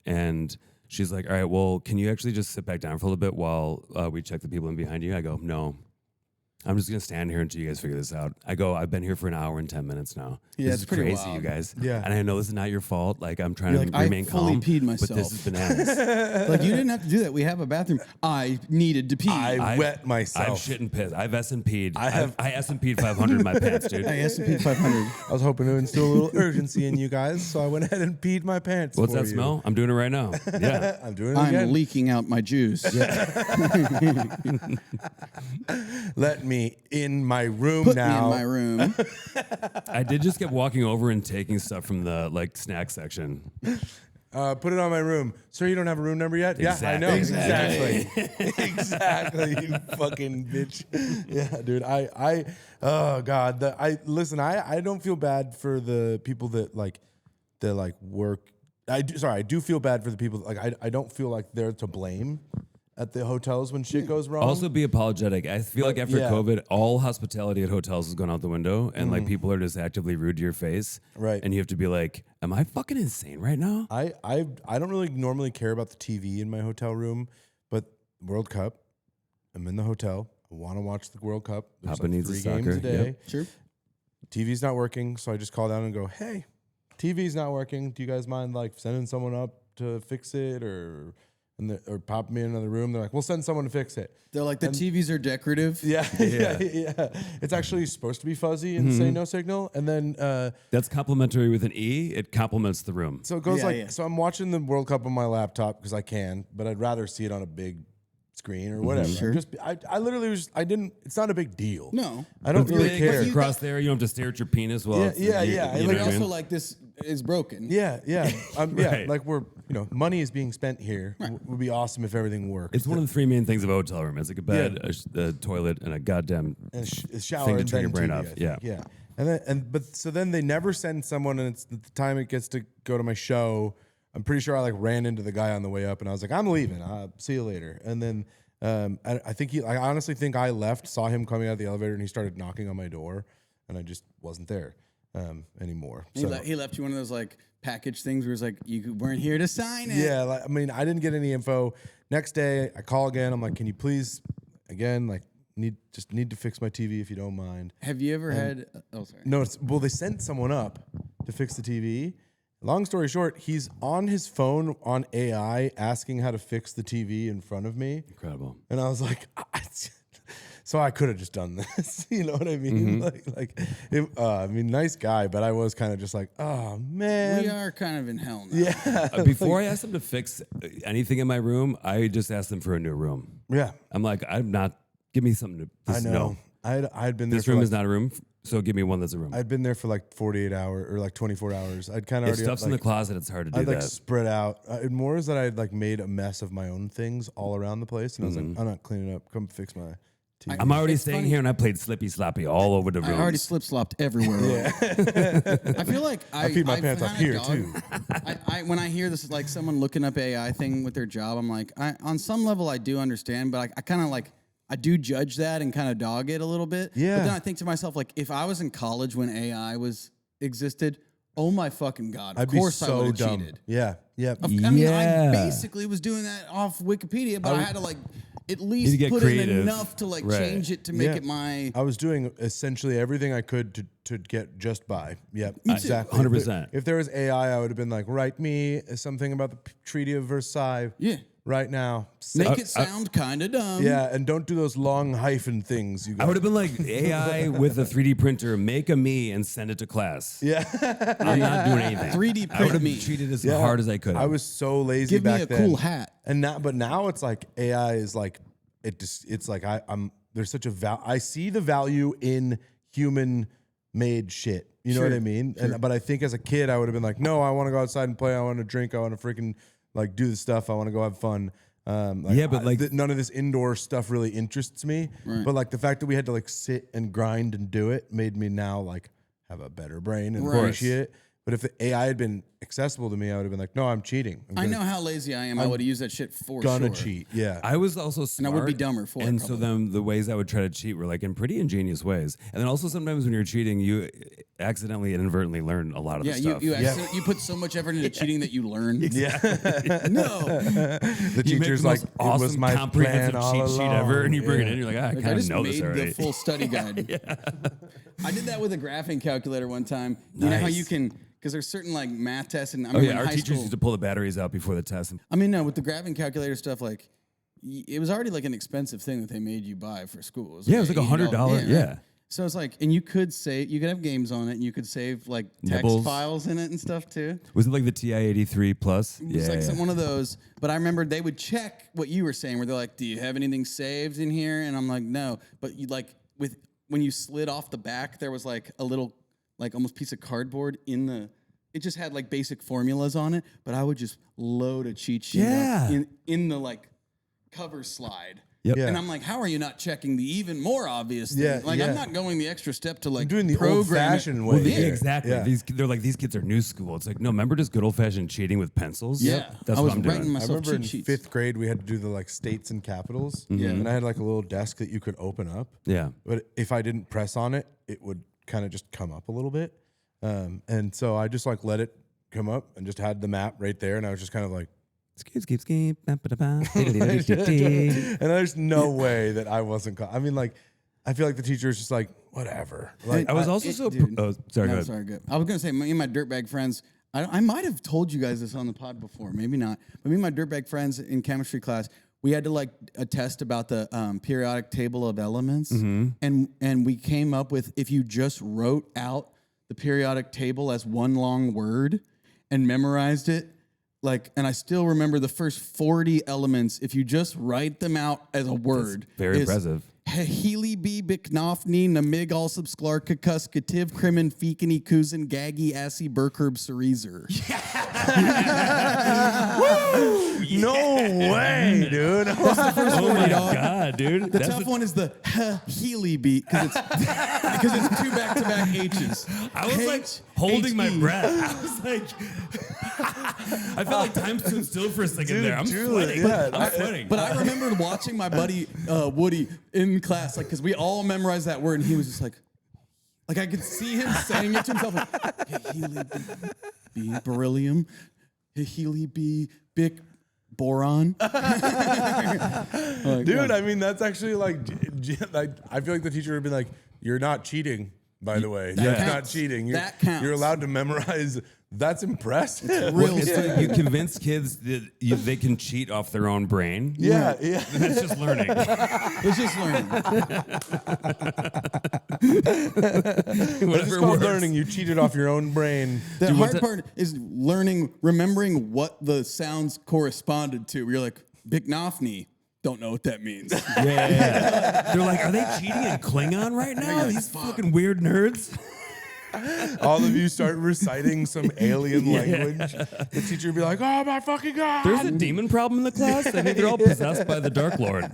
And she's like, all right, well, can you actually just sit back down for a little bit while we check the people in behind you? I go, no. I'm just going to stand here until you guys figure this out. I go, I've been here for an hour and 10 minutes now. Yeah, this it's is pretty crazy, wild. you guys. Yeah. And I know this is not your fault. Like, I'm trying You're to like, remain I fully calm. peed But this myself. is bananas. Like, you didn't have to do that. We have a bathroom. I needed to pee. I wet I've myself. shit and piss. I've S&P'd. I I S&P'd 500 in my pants, dude. I S&P 500. I was hoping to instill a little urgency in you guys, so I went ahead and peed my pants. What's for that you. smell? I'm doing it right now. Yeah. I'm doing it I'm again. leaking out my juice. Let me in my room Put now. me in my room. I did just get walking over and taking stuff from the like snack section. Put it on my room. Sir, you don't have a room number yet? Yeah, I know. Exactly. Exactly, you fucking bitch. Yeah, dude. Oh God. I don't feel bad for the people that work I do feel bad for the people. Like I don't feel like they're to blame at the hotels when shit goes wrong. Also, be apologetic. I feel like after COVID, all hospitality at hotels has gone out the window, and like people are just actively rude to your face, Right. And you have to be like, "Am I fucking insane right now?" I don't really normally care about the TV in my hotel room, but World Cup, I'm in the hotel. I want to watch the World Cup. There's Papa needs 3 a soccer. games a day. Yep. Sure. TV's not working, so I just call down and go, "Hey, TV's not working. Do you guys mind like sending someone up to fix it, or pop me in another room?" They're like, "We'll send someone to fix it." They're like, the TVs are decorative. Yeah. It's actually supposed to be fuzzy and say no signal, and then That's complimentary with an E. It complements the room. so it goes Yeah, yeah. So I'm watching the World Cup on my laptop because I can, but I'd rather see it on a big screen or whatever. Sure. I literally was. I didn't. It's not a big deal. No. I don't It's really big, care. across there, you don't have to stare at your penis while Yeah, it's, yeah, you, yeah. You Like, know But what I also, mean? like, this is broken. Yeah. Right. Like money is being spent here. Would be awesome if everything worked. It's one of the 3 main things of a hotel room. It's like a bed, a toilet, and a goddamn and a shower thing to and turn your then brain TV, off. I think. Yeah. Yeah. So then they never send someone, and it's the time it gets to go to my show. I'm pretty sure I like ran into the guy on the way up, and I was like, "I'm leaving. See you later." And then I honestly think I left, saw him coming out of the elevator, and he started knocking on my door, and I just wasn't there anymore. He left you one of those like package things where it's like, you weren't here to sign it. Yeah, like, I mean, I didn't get any info. Next day, I call again. I'm like, "Can you please, again, like, need to fix my TV if you don't mind." Have you ever had? Oh, sorry. No, they sent someone up to fix the TV. Long story short, he's on his phone on AI asking how to fix the TV in front of me. incredible. And I was like, so I could have just done this. You know what I mean? I mean, nice guy, but I was kind of just like, oh man. We are kind of in hell now. Yeah. Before I asked them to fix anything in my room, I just asked them for a new room. Yeah. I'm like, I'm not. Give me something to. I know. No, I'd been there. this for room like, is not a room. So give me one that's a room. I'd been there for like 48 hours or like 24 hours. I'd kind of If already stuff's in the closet, it's hard to do I'd like that. spread out. More is that I'd like made a mess of my own things all around the place, and I was like, "I'm not cleaning up. Come fix my TV." I'm already It's staying funny. here, and I played Slippy Sloppy all over the room. I already slip slopped everywhere. I feel like I peed my pants up kinda here, too. When I hear this, like someone looking up AI thing with their job, I'm like, on some level I do understand, but I kind of like. I do judge that and kind of dog it a little bit. Yeah. But then I think to myself, like, if I was in college when AI existed, oh my fucking God, of I'd course be I so would have dumb. cheated. Yeah. I mean, Yeah. I basically was doing that off Wikipedia, but I had to like at least get put in creative. enough to like Right. change it to make Yeah. it my. I was doing essentially everything I could to get just by. Yep, too. exactly. 100%. If there was AI, I would have been like, write me something about the Treaty of Versailles. Yeah. Right now. Make it sound kind of dumb. Yeah, and don't do those long hyphen things. You I got. would have been like AI with a 3D printer, make a me and send it to class. Yeah. I'm not doing anything. 3D I would print have me. treated it as hard as I could. I was so lazy Give me back a then. cool hat. And now it's like AI is like it's like I'm there's such a I see the value in human made shit. You know Sure, what I mean? But I think as a kid I would have been like, no, I want to go outside and play. I want to drink. I want to freaking like do the stuff. I want to go have fun. Yeah, but none of this indoor stuff really interests me. Right. But like the fact that we had to like sit and grind and do it made me now like have a better brain and Right. appreciate it. But if the AI had been accessible to me, I would have been like, no, I'm cheating. I know how lazy I am. I would have used that shit for Gonna sure. cheat. Yeah. I was also smart. I would be dumber for it, And so probably. then the ways I would try to cheat were like in pretty ingenious ways. And then also sometimes when you're cheating, you accidentally and inadvertently learn a lot of Yeah, the stuff. you put so much effort into cheating that you learn. Yeah. No, The You make teacher's the like, most it was awesome my comprehensive plan all cheat sheet ever, along. and you bring it Yeah. in, you're like, I like, kind I of just know made this already. the full study guide. I did that with a graphing calculator one time. You know how Nice. you can, because there's certain like math tests, and I Oh remember yeah, in our high teachers school. used to pull the batteries out before the test. I mean, no, with the graphing calculator stuff, like it was already like an expensive thing that they made you buy for school. Yeah, it was like $100. Yeah. right. So it's like, and you could have games on it, and you could save like text Nibbles. files in it and stuff too. Was it like the TI-83 Plus? It was like one of those. But I remember they would check what you were saying, where they're like, "Do you have anything saved in here?" And I'm like, "No." But you like when you slid off the back, there was like a little like almost piece of cardboard in the. It just had like basic formulas on it, but I would just load a cheat sheet up in the like cover slide. Yep. Yeah. And I'm like, how are you not checking the even more obvious thing? Yeah, Like, yeah. I'm not going the extra step to like doing the program it. old-fashioned way. Well, Yeah. exactly. Yeah. They're like, these kids are new school. It's like, no, remember just good old fashioned cheating with pencils? Yeah. That's I what was I'm writing doing. I myself remember in cheat sheets. 5th grade we had to do the like states and capitals. Yeah. And I had like a little desk that you could open up. Yeah. But if I didn't press on it, it would kind of just come up a little bit. And so I just like let it come up and just had the map right there. And I was just kind of like, Skip. and there's no way that I wasn't. I mean, like, I feel like the teacher is just like, whatever. Like, I was also dude. oh, sorry, go No, ahead. sorry, good. I was gonna say me and my dirtbag friends. I might have told you guys this on the pod before, maybe not. But me and my dirtbag friends in chemistry class, we had to like a test about the periodic table of elements, and we came up with if you just wrote out the periodic table as one long word and memorized it. Like, and I still remember the first 40 elements. If you just write them out as a word, very is impressive. Healy B. Bicnofni, Namig, Alsub, Sklarkakus, Kativ, Krimin, Fikini, Kuzin, Gaggy, Assy, Burkerb, Cerezer. no way, dude. Oh my god, dude! The tough one is the Healy beat because it's 2 back-to-back H's. I was like holding my breath. I was like, I felt like time stood still for a second Dude, there. I'm truly, sweating. yeah. I'm sweating. But I remember watching my buddy Woody in class, like, because we all memorized that word, and he was just like I could see him saying it to himself, like, hey, Healy B, beryllium, hey, Healy B, Bic, boron. Like, Dude, I mean, that's actually like, I feel like the teacher would be like, you're not cheating, by the way. That's not counts. cheating. That counts. You're allowed to memorize. That's impressive. real It's stuff. like you convince kids that they can cheat off their own brain. Yeah, yeah. That's just learning. It's just learning. It's Whatever called works. learning. You cheated off your own brain. The hard part is remembering what the sounds corresponded to. You're like, Bicnofni. Don't know what that means. Yeah. They're like, are they cheating in Klingon right now? These fucking weird nerds. All of you start reciting some alien language. The teacher would be like, oh my fucking God. There's a demon problem in the class. I think they're all possessed by the Dark Lord.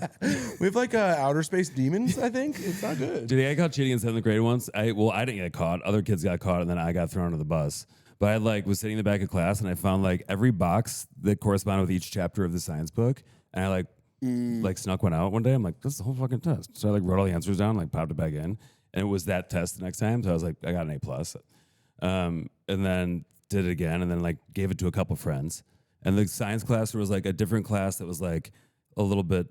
We have like outer space demons, I think. It's not good. Did I got caught cheating in 7th grade once? I didn't get caught. Other kids got caught, and then I got thrown under the bus. But I was sitting in the back of class, and I found like every box that corresponded with each chapter of the science book, and I snuck one out one day. I'm like, this is the whole fucking test. So I wrote all the answers down, popped it back in, and it was that test the next time. So I was like, I got an A+. And then did it again, and then gave it to a couple friends. And the science class was a different class that was a little bit,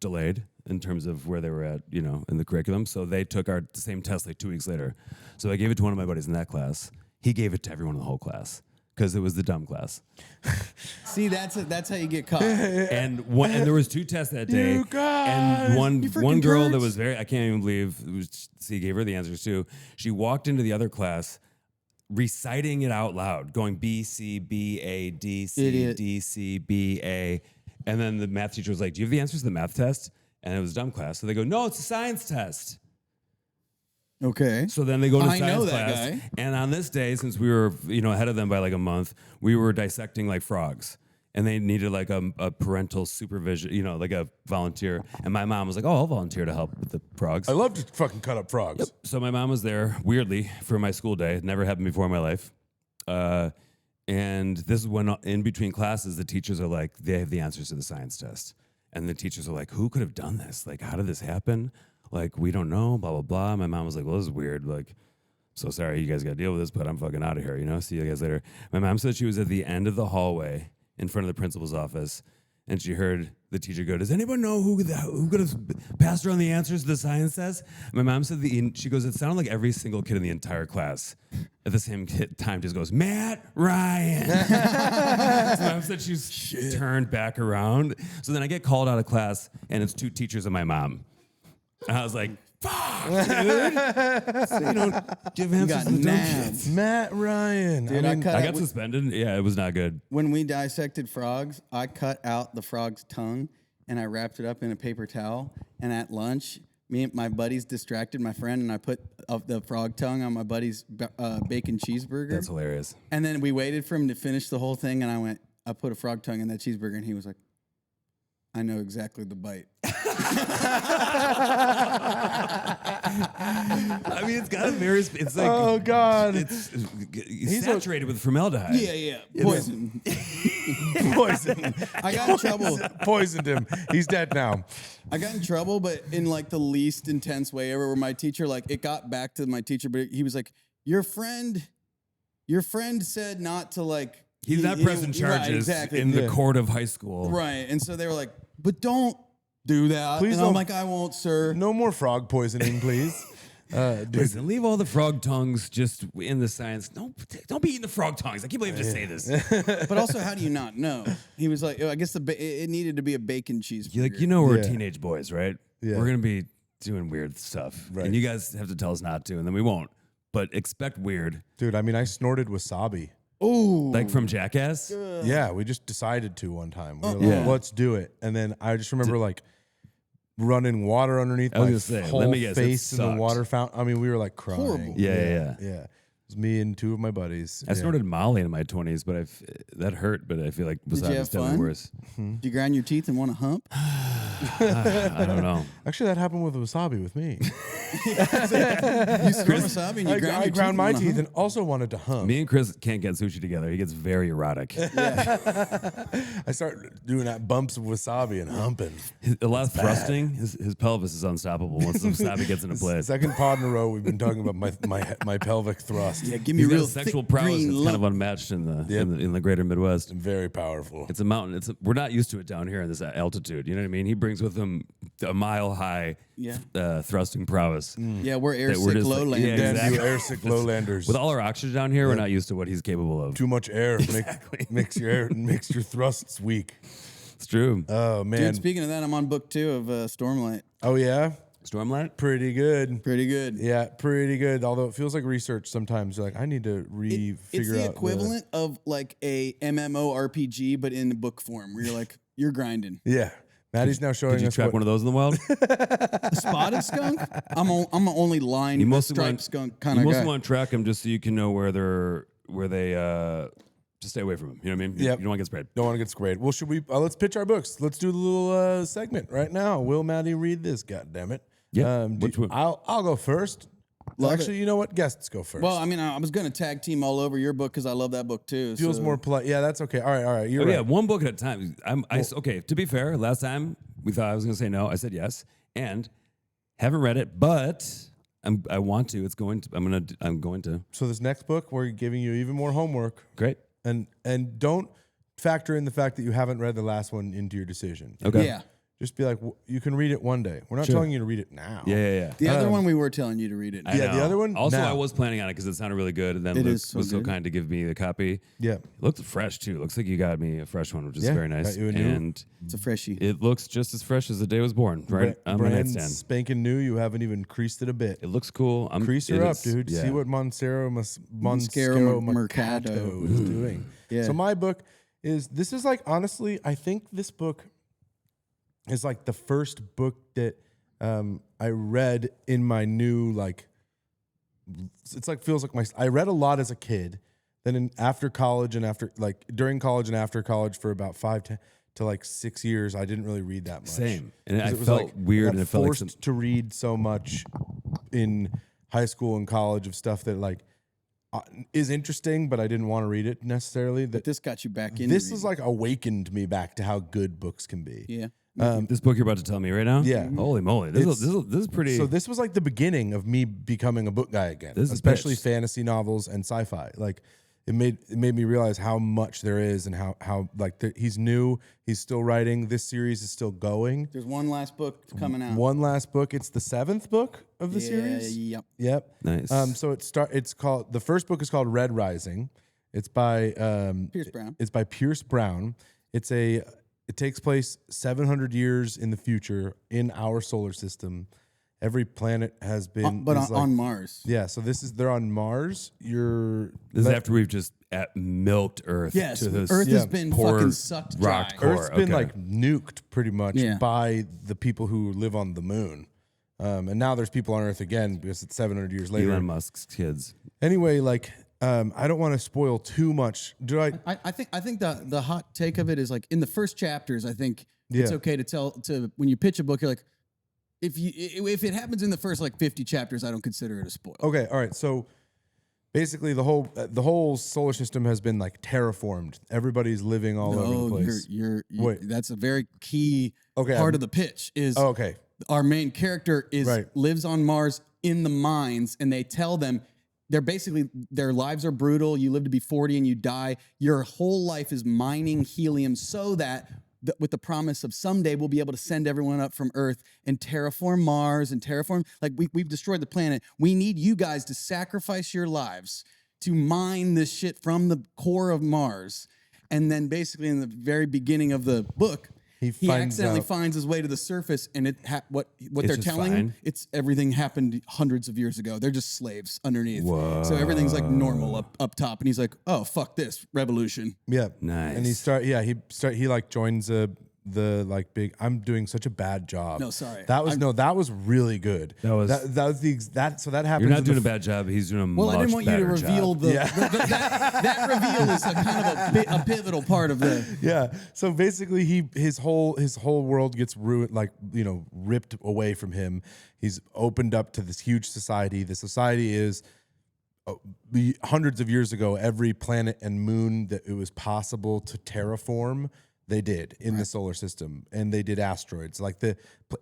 delayed in terms of where they were at, in the curriculum. So they took the same test 2 weeks later. So I gave it to one of my buddies in that class. He gave it to everyone in the whole class because it was the dumb class. See, that's how you get caught. And there was 2 tests that day. You guys, and one freaking girl that turds. was I can't even believe he gave her the answers too. She walked into the other class reciting it out loud, going B, C, B, A, D, C, Idiot. D, C, B, A. And then the math teacher was like, do you have the answers to the math test? And it was a dumb class. So they go, no, it's a science test. Okay. So then they go to I science know that class, guy. and on this day, since we were ahead of them by a month, we were dissecting frogs, and they needed a parental supervision, a volunteer. And my mom was like, "Oh, I'll volunteer to help with the frogs." I love to fucking cut up frogs. So my mom was there weirdly for my school day. It never happened before in my life. And this is when in between classes, the teachers are like, they have the answers to the science test, and the teachers are like, "Who could have done this? How did this happen?" We don't know, blah, blah, blah. My mom was like, well, this is weird. So sorry, you guys got to deal with this, but I'm fucking out of here, See you guys later. My mom said she was at the end of the hallway in front of the principal's office, and she heard the teacher go, does anyone know who could have passed around the answers to the science test? My mom said, she goes, it sounded like every single kid in the entire class at the same time just goes, Matt Ryan. So mom said she's turned back around. So then I get called out of class, and it's 2 teachers and my mom. And I was like, fuck, dude. So you don't give answers got to the dumb nabbed. kids. Matt Ryan. Dude, I I got suspended. Yeah, it was not good. When we dissected frogs, I cut out the frog's tongue and I wrapped it up in a paper towel. And at lunch, me and my buddies distracted my friend, and I put the frog tongue on my buddy's bacon cheeseburger. That's hilarious. And then we waited for him to finish the whole thing, and I put a frog tongue in that cheeseburger, and he was like, I know exactly the bite. I mean, it's got a very. It's like. Oh God. It's saturated with formaldehyde. Yeah. Poison. Poison. I got in trouble. Poisoned him. He's dead now. I got in trouble, but in like the least intense way ever. Where my teacher, like, it got back to my teacher, but he was like, "Your friend said not to like." He's not pressing charges right, exactly. in the court of high school. Right, and so they were like, "But don't do that." Please and don't. I'm like, "I won't, sir." No more frog poisoning, please. Dude. Listen, leave all the frog tongues just in the science. Don't be eating the frog tongues. I can't believe I just say this. But also, how do you not know? He was like, I guess it needed to be a bacon cheeseburger. You're like, we're Yeah. teenage boys, right? Yeah. We're gonna be doing weird stuff, Right. and you guys have to tell us not to, and then we won't. But expect weird, Dude, I mean, I snorted wasabi. Ooh, like from Jackass. Yeah, we just decided to one time. We were like, Yeah. let's do it. And then I just remember like running water underneath I was my gonna say, whole let me guess, it face in the sucked. water fountain. I mean, we were like crying. Horrible. Yeah. Yeah. It was me and two of my buddies. I snorted Molly in my 20s, but that hurt. But I feel like you wasabi have is definitely fun? worse. do you grind your teeth and want to hump? I don't know. Actually, that happened with wasabi with me. You snort wasabi and you grind I your ground my teeth teeth and also wanted to hump. Me and Chris can't get sushi together. He gets very erotic. I start doing that bumps of wasabi and humping. A lot of thrusting. His pelvis is unstoppable once the wasabi gets into place. Second pod in a row, we've been talking about my pelvic thrust. Yeah, give me He's got real a sexual thick prowess green that's kind lump. of unmatched in the Yep. in the greater Midwest. Very powerful. It's a mountain. We're not used to it down here in this altitude. You know what I mean? He brings with him a mile high thrusting prowess. Yeah, we're air That we're sick just like- lowlanders. yeah, Damn exactly. you airsick lowlanders. With all our oxygen down here, we're not used to what he's capable of. Too much air makes your thrusts weak. It's true. Oh man. Dude, speaking of that, I'm on book 2 of Stormlight. Oh yeah. Stormlight? Pretty good. Pretty good. Yeah, pretty good. Although it feels like research sometimes. You're like, I need to It's figure the out equivalent of like a MMORPG, but in book form, where you're like, you're grinding. Yeah. Maddie's now showing Did you us track what, one of those in the wild? A spotted skunk? I'm only line You mostly striped want skunk kind You of mostly guy. want to track them just so you can know where they just stay away from them. You know what I mean? Yep. You don't want to get sprayed. Don't want to get sprayed. Well, should we? Let's pitch our books. Let's do the little segment right now. Will Maddie read this? God damn it. Yeah. Which one? I'll go first. Love Actually, you know what? Guests go first. Well, I mean, I was going to tag team all over your book because I love that book too. feels so- more polite. Yeah, that's okay. All right. You're Oh right. yeah, one book at a time. Okay, to be fair, last time we thought I was going to say no. I said yes, and haven't read it, but I want to. I'm going to. So this next book, we're giving you even more homework, Great. and don't factor in the fact that you haven't read the last one into your decision. Okay. Yeah. Just be like, you can read it one day. We're not Sure. telling you to read it now. Yeah. The other one we were telling you to read it. I Yeah, the know. other one, Also, now. I was planning on it because it sounded really good, and then It Luke is so was so good. kind to give me the copy. Yeah. It looked fresh too. Looks like you got me a fresh one, which is Yeah, very nice. got you a new- And It's a freshie. it looks just as fresh as the day it was born, right? On my Brand nightstand. spanking new. You haven't even creased it a bit. It looks cool. Crease it her up, is- dude. yeah. See what Monsero Mercato is doing. Yeah. So my book is, this is like, honestly, I think this book is like the first book that I read in my new, like, it's like, feels like I read a lot as a kid. Then after college and during college and after college for about 5 to like 6 years, I didn't really read that much. Same. And 'Cause I it was felt like, weird, I and got it felt like forced to read so much in high school and college of stuff that like is interesting, but I didn't want to read it necessarily. But this got you back in. This is like awakened me back to how good books can be. Yeah. this book you're about to tell me right now. Yeah. Holy moly! This is pretty. So this was like the beginning of me becoming a book guy again, This is especially pitched. fantasy novels and sci-fi. Like it made me realize how much there is and how like he's new, he's still writing. This series is still going. There's one last book coming out. One last book. It's the 7th book of the series. Yep. Yep. Nice. So it's called, the first book is called Red Rising. It's by Pierce Brown. It's by Pierce Brown. It takes place 700 years in the future in our solar system. Every planet has been, But is like- on Mars. yeah. So they're on Mars. This is after we've just milked Earth. Yes. To this Earth has been poor fucking sucked dry. rock core. Earth's been Okay. like nuked pretty much Yeah. by the people who live on the moon. And now there's people on Earth again because it's 700 years later. Elon Musk's kids. Anyway, like I don't want to spoil too much. I think the hot take of it is like in the first chapters, I think It's Yeah. okay to when you pitch a book, you're like, if it happens in the first like 50 chapters, I don't consider it a spoiler. Okay, all right. So basically, the whole solar system has been like terraformed. Everybody's living all over the place. Wait. That's a very key Okay, part of the pitch. Is Oh, okay. our main character Right. lives on Mars in the mines, and they tell them their lives are brutal. You live to be 40 and you die. Your whole life is mining helium so that with the promise of someday we'll be able to send everyone up from Earth and terraform Mars and terraform. Like we've destroyed the planet. We need you guys to sacrifice your lives to mine this shit from the core of Mars. And then basically in the very beginning of the book, he accidentally finds his way to the surface, and what they're just telling fine? him, it's everything happened hundreds of years ago. They're just slaves underneath. So everything's like normal up top, and he's like, "Oh fuck this revolution." Yeah. Nice. And he like joins the like big. I'm doing such a bad job. No, sorry. That was really good. That was so that happens. You're not in doing the a bad job. He's doing a Well, much I didn't want you to better reveal job. that reveal is a kind of a pivotal part of the. Yeah. So basically, his whole world gets ruined, like ripped away from him. He's opened up to this huge society. The society is hundreds of years ago. Every planet and moon that it was possible to terraform, they did in the solar system, and they did asteroids. Like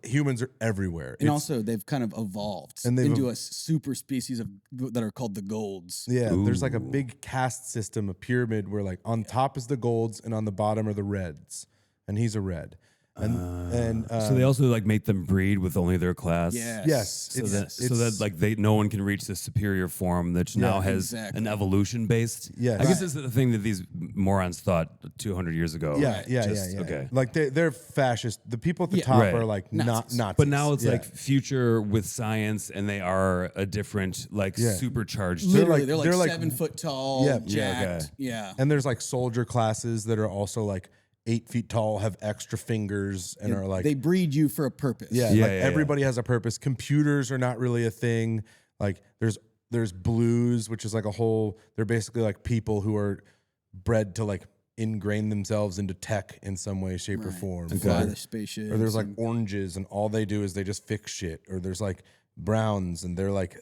humans are everywhere, And also, they've kind of evolved into a super species that are called the Golds. Yeah, there's like a big caste system, a pyramid where like on top is the golds and on the bottom are the reds, and he's a red. So they also like make them breed with only their class. Yes, So that like no one can reach the superior form that now has an evolution based. Yes. I guess this is the thing that these morons thought 200 years ago. Yeah. Okay. Like they're fascist. The people at the top Right. are like Nazis. Nazis. But now it's like future with science, and they are a different, like supercharged. Literally, they're they're like 7 foot tall, Yeah. jacked. Okay. Yeah. and there's like soldier classes that are also like 8 feet tall, have extra fingers, and are like They breed you for a purpose. everybody has a purpose. Computers are not really a thing. Like there's blues, which is like a whole. They're basically like people who are bred to like ingrain themselves into tech in some way, shape, or form. Fly the spaceship. Or there's like oranges, and all they do is they just fix shit. Or there's like browns, and they're like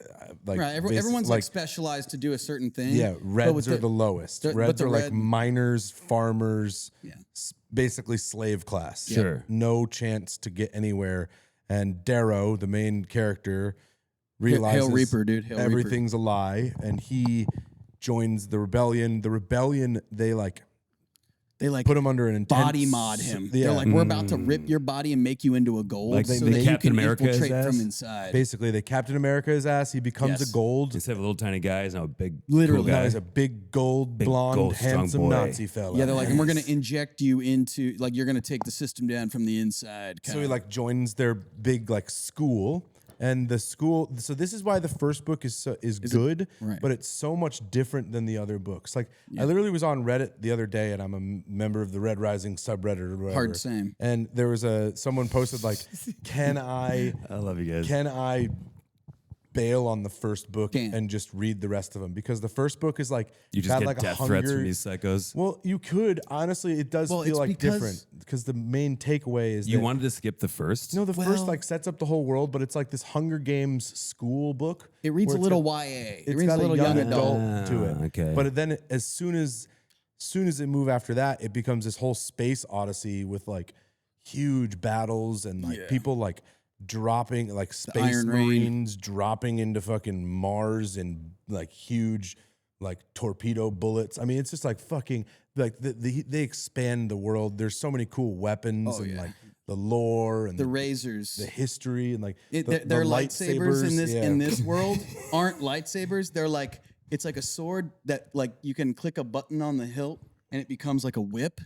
right. Everyone's like specialized to do a certain thing. Yeah, reds are the lowest. Reds are like miners, farmers, basically slave class. Sure. No chance to get anywhere. And Darrow, the main character, realizes Hail Reaper, dude. Hail everything's a lie, and he joins the rebellion. The rebellion, they like put him under an intense body mod him. Yeah. They're like, we're about to rip your body and make you into a gold, Like so they that you Captain can America his infiltrate ass? from inside. Basically, they Captain America his ass. He becomes Yes. a gold. Instead of a little tiny guy, he's now a big, Literally. cool Now guy. he's a big gold, Big blonde, gold, strong handsome boy. Nazi fella. Yeah, they're like, and we're gonna inject you into like you're gonna take the system down from the inside. So he like joins their big like school, and the school. So this is why the first book is good, right. but it's so much different than the other books. Like I literally was on Reddit the other day, and I'm a member of the Red Rising subreddit or whatever. Hard same. And there was someone posted like, "Can I love you guys. Can I bail on the first book Can't. and just read the rest of them?" Because the first book is like You just got get like death a threats hunger. from these psychos. Well, you could honestly. It does Well, feel it's like because- different because the main takeaway is You that, wanted to skip the first? the first like sets up the whole world, but it's like this Hunger Games school book. It reads where a it's little got- YA. It It's reads got a little young adult. to it. Okay. But then as soon as they move after that, it becomes this whole space odyssey with like huge battles and like people like dropping like space Iron Rain. marines dropping into fucking Mars and like huge like torpedo bullets. I mean, it's just like fucking like they expand the world. There's so many cool weapons and like the lore and The razors. the history and like the Their lightsabers in this yeah. in this world aren't lightsabers. They're like it's like a sword that like you can click a button on the hilt and it becomes like a whip.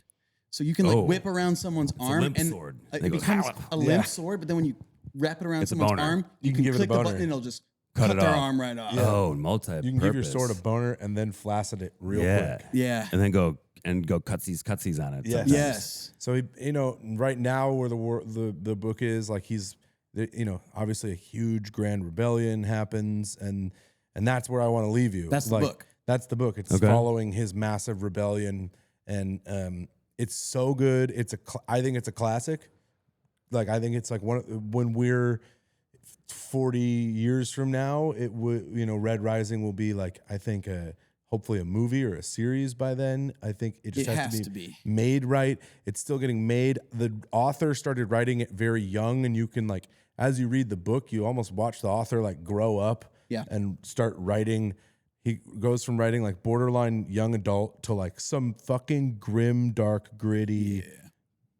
So you can like whip around someone's arm limp and sword. it It goes, becomes a limp Yeah. sword. But then when you wrap it around It's a someone's boner. arm, You you can can give it click the the boner. button and it'll just Cut cut it their off. arm right off. Oh, multi-purpose. You can give your sword a boner and then flaccid it real quick. Yeah. And then go cutsies on it. Yes. sometimes. Yes. So right now where the book is like obviously a huge grand rebellion happens and that's where I want to leave you. That's the book. That's the book. It's following his massive rebellion and It's so good. I think it's a classic. Like I think it's like when we're 40 years from now, it would, Red Rising will be like, I think hopefully a movie or a series by then. I think it just has to be made right. It's still getting made. The author started writing it very young, and you can like, as you read the book, you almost watch the author like grow up and start writing. He goes from writing like borderline young adult to like some fucking grim, dark, gritty,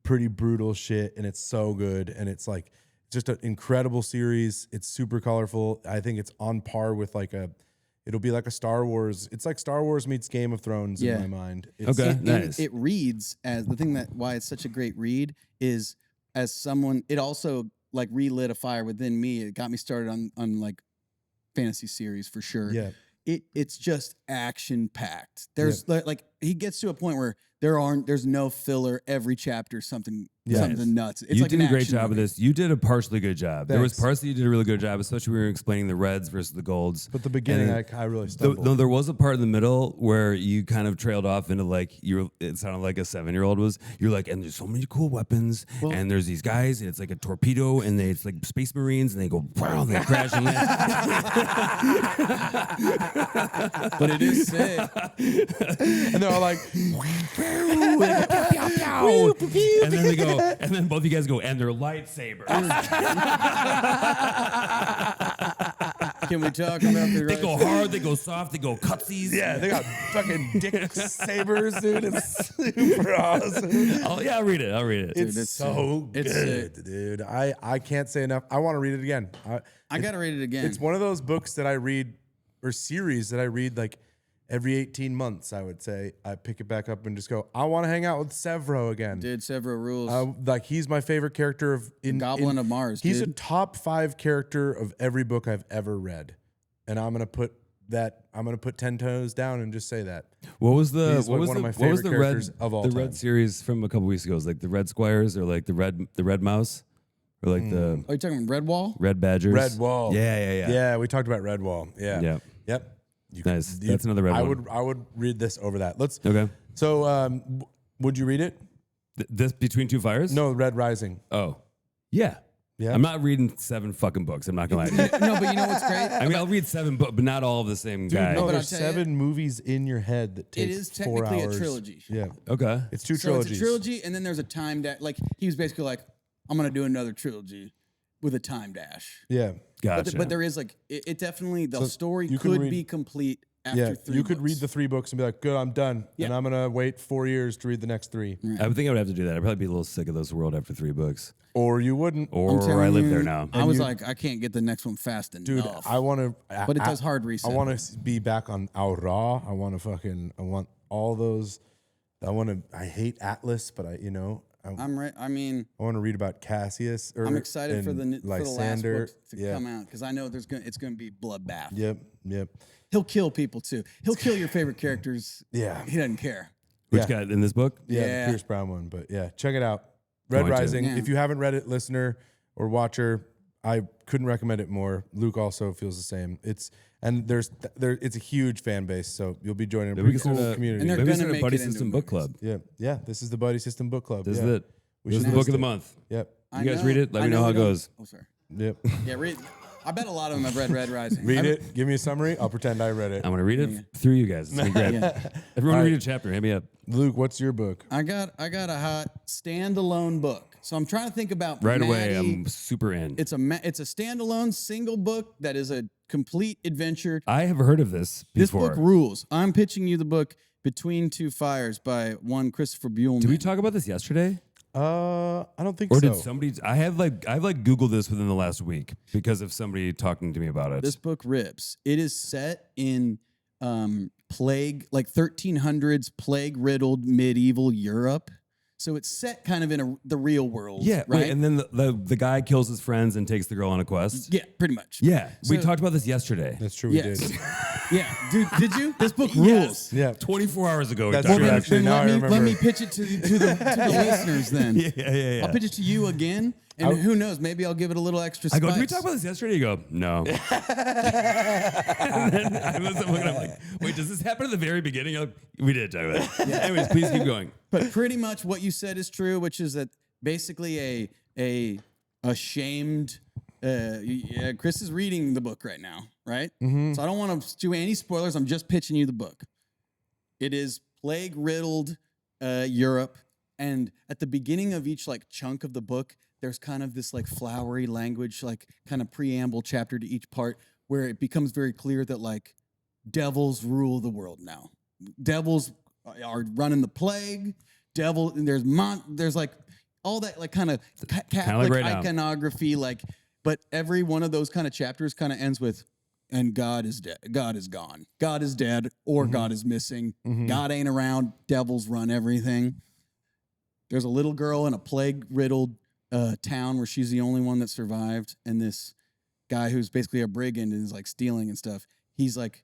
pretty brutal shit. And it's so good. And it's like just an incredible series. It's super colorful. I think it's on par with like it'll be like a Star Wars. It's like Star Wars meets Game of Thrones in my mind. Nice. It reads as the thing why it's such a great read is as someone, it also like relit a fire within me. It got me started on like fantasy series for sure. Yeah. It's just action packed. There's like he gets to a point where there's no filler. Every chapter something nuts. It's You like did an a great action job of movie. this. You did a partially good job. There was Thanks. parts that you did a really good job, especially when we were explaining the reds versus the golds. But the beginning, I really stumbled. No, there was a part in the middle where you kind of trailed off into like it sounded like a 7-year-old was. You're like, and there's so many cool weapons, and there's these guys, and it's like a torpedo, and it's like Space Marines, and they go wow, and they crash and land. But it is sick. And they're all like, and then they go, and then both of you guys go, and they're lightsabers. Can we talk about the They go hard, they go soft, they go cutsies. yeah, they got fucking dick sabers, dude. It's super awesome. Oh yeah, I'll read it. It's so good, dude. I can't say enough. I want to read it again. I gotta read it again. It's one of those books that I read, or series that I read like every 18 months, I would say. I pick it back up and just go, I want to hang out with Severo again. Did several rules. Like he's my favorite character Goblin of Mars. He's dude. a top 5 character of every book I've ever read. And I'm gonna put 10 toes down and just say that. What was the He's what was one the of my what was favorite the red characters of all the time. red series from a couple weeks ago? It was like the Red Squires or like the red mouse or like the Are you talking Redwall? Red Badgers? Red Wall. Yeah. Yeah, we talked about Red Wall. Yeah. Yeah. Yep. Nice. That's another red one. I would read this over that. Okay. So would you read it? This Between Two Fires? No, Red Rising. Oh. Yeah. Yeah. I'm not reading 7 fucking books. I'm not gonna lie to you. No, but you know what's great? I mean, I'll read 7 books, but not all of the same guy. No, but there's I'll tell you- 7 movies in your head that It takes is 4 technically hours. a trilogy. Yeah. Okay. It's 2 So trilogies. it's a trilogy, and then there's a time dash. Like he was basically like, I'm gonna do another trilogy with a time dash. Yeah. Gotcha. But there is like it dedefinitely the story you can could read- be complete after Yeah. 3 You could books. read the 3 books and be like, good, I'm done. Yeah. And I'm going to wait 4 years to read the next 3. I would think I would have to do that. I'd probably be a little sick of this world after 3 books. Or you wouldn't. Or telling I live you, there now. I was like, I can't get the next one fast Dude, enough. I want to. But it does hard reset. I want to be back on Aura. I want all those. I hate Atlas, but I'm right. I mean, I want to read about Cassius. I'm excited for the last Lysander. book to come out because I know it's gonna be bloodbath. Yep. He'll kill people too. He'll kill your favorite characters. Yeah. He doesn't care. Which guy in this book? Yeah, Yeah. the Pierce Brown one. But yeah, check it out. Red Going to. Rising. Yeah. If you haven't read it, listener or watcher, I couldn't recommend it more. Luke also feels the same. It's a huge fan base, so you'll be joining a Maybe we pretty can cool start a- community. And they're Maybe we gonna start a make buddy it into system a book movie. club. Yeah. This is the Buddy System Book Club. This is Yeah. it. We This is should the book list of the it. month. Yep. You guys read it? Let me know how it we don't- goes. Oh, sorry. Yep. Yeah, read. I bet a lot of them have read Red Rising. Read it. Give me a summary. I'll pretend I read it. I'm gonna read it through you guys. It's gonna be great. Everyone read a chapter. Hit me up. Luke, what's your book? I got a hot standalone book. So I'm trying to think about Right away, Matty. I'm super in. It's a standalone single book that is a complete adventure. I have heard of this This before. book rules. I'm pitching you the book Between Two Fires by one Christopher Buellman. Did we talk about this yesterday? I don't think Or so. did somebody? I've Googled this within the last week because of somebody talking to me about it. This book rips. It is set in plague, like 1300s plague riddled medieval Europe. So it's set kind of in the real world. yeah, right. wait, and then the guy kills his friends and takes the girl on a quest. Yeah, pretty much. Yeah, we So- talked about this yesterday. That's true. We Yes. did. Yeah, dude, did you? This book rules. Yeah. 24 hours ago. That's we true, talked actually. Then now I let remember. me pitch it to the listeners then. Yeah. I'll pitch it to you again. And who knows? Maybe I'll give it a little extra spice. I go, did we talk about this yesterday? You go, no. And then I was looking, I'm like, wait, does this happen at the very beginning? You're like, we did talk about it. Yeah. Anyways, please keep going. But pretty much what you said is true, which is that basically a shamed. Chris is reading the book right now, right? Mm-hmm. So I don't want to do any spoilers. I'm just pitching you the book. It is plague-riddled Europe, and at the beginning of each like chunk of the book, there's kind of this like flowery language, like kind of preamble chapter to each part, where it becomes very clear that like devils rule the world now. Devils are running the plague. There's like all that like kind of Catholic like right iconography, like. But every one of those kind of chapters kind of ends with, and God is dead. God is gone. God is dead, or God is missing. God ain't around. Devils run everything. There's a little girl in a plague-riddled town where she's the only one that survived, and this guy who's basically a brigand and is like stealing and stuff. He's like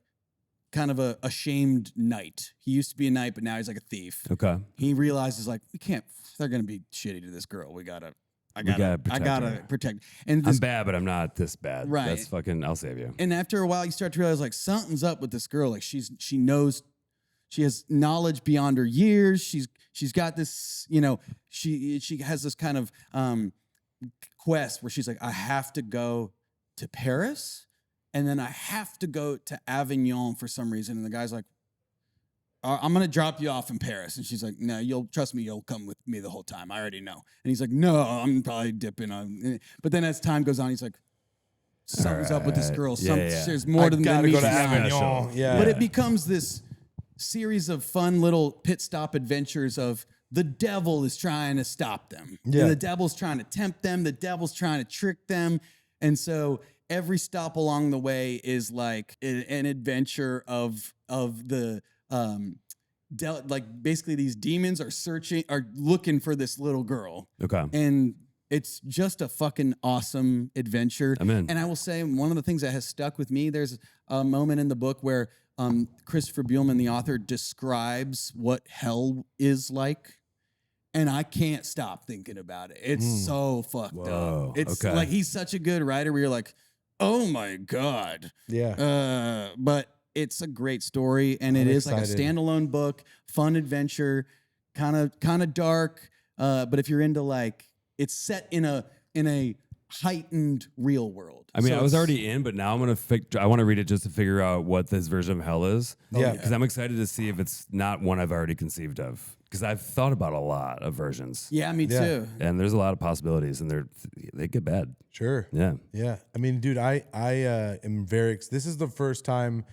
kind of a shamed knight. He used to be a knight, but now he's like a thief. Okay. He realizes like they're gonna be shitty to this girl. I gotta protect. And I'm bad, but I'm not this bad. Right. That's fucking. I'll save you. And after a while, you start to realize like something's up with this girl. Like she knows, she has knowledge beyond her years. She's got this, she has this kind of quest where she's like, I have to go to Paris, and then I have to go to Avignon for some reason. And the guy's like, I'm going to drop you off in Paris. And she's like, no, you'll come with me the whole time. I already know. And he's like, no, I'm probably dipping on. But then as time goes on, he's like, something's up with this girl. There's more to the gotta go to Avignon. Yeah. But it becomes this series of fun little pit stop adventures of the devil is trying to stop them. Yeah. And the devil's trying to tempt them. The devil's trying to trick them. And so every stop along the way is like an adventure of the... like basically these demons are looking for this little girl. Okay. And it's just a fucking awesome adventure. Amen. And I will say one of the things that has stuck with me, there's a moment in the book where Christopher Buehlman, the author, describes what hell is like. And I can't stop thinking about it. It's so fucked up. It's like he's such a good writer where you're like, oh my God. Yeah. But it's a great story, and it is like a standalone book, fun adventure, kind of dark. But if you're into like, it's set in a heightened real world. I mean, I was already in, but now I want to read it just to figure out what this version of hell is. Yeah, because I'm excited to see if it's not one I've already conceived of. Because I've thought about a lot of versions. Yeah, me too. And there's a lot of possibilities, and they get bad. Sure. Yeah. Yeah. I mean, dude, I am very. This is the first time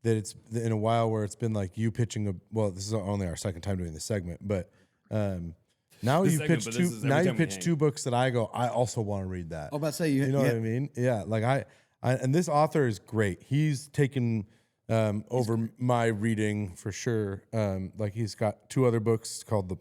that it's in a while where it's been like you pitching this is only our second time doing this segment, but now you pitch two books that I also want to read that. I was about to say, you know what I mean? Yeah. Like I and this author is great. He's taken over my reading for sure. Like he's got two other books called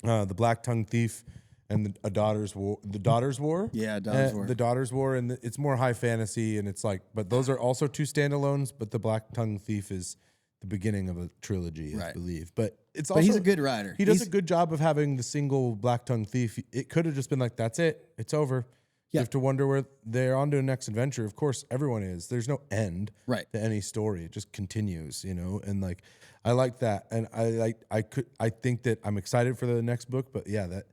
the Black Tongue Thief and A Daughter's War. The Daughter's War? Yeah, Daughter's War. The Daughter's War, and it's more high fantasy, and it's like, but those are also two standalones, but The Black Tongue Thief is the beginning of a trilogy, I believe. But it's also... But he's a good writer. He does a good job of having the single Black Tongue Thief. It could have just been like, that's it. It's over. You have to wonder where they're on to the next adventure. Of course, everyone is. There's no end to any story. It just continues, And like, I like that. And I think that I'm excited for the next book, but yeah, that...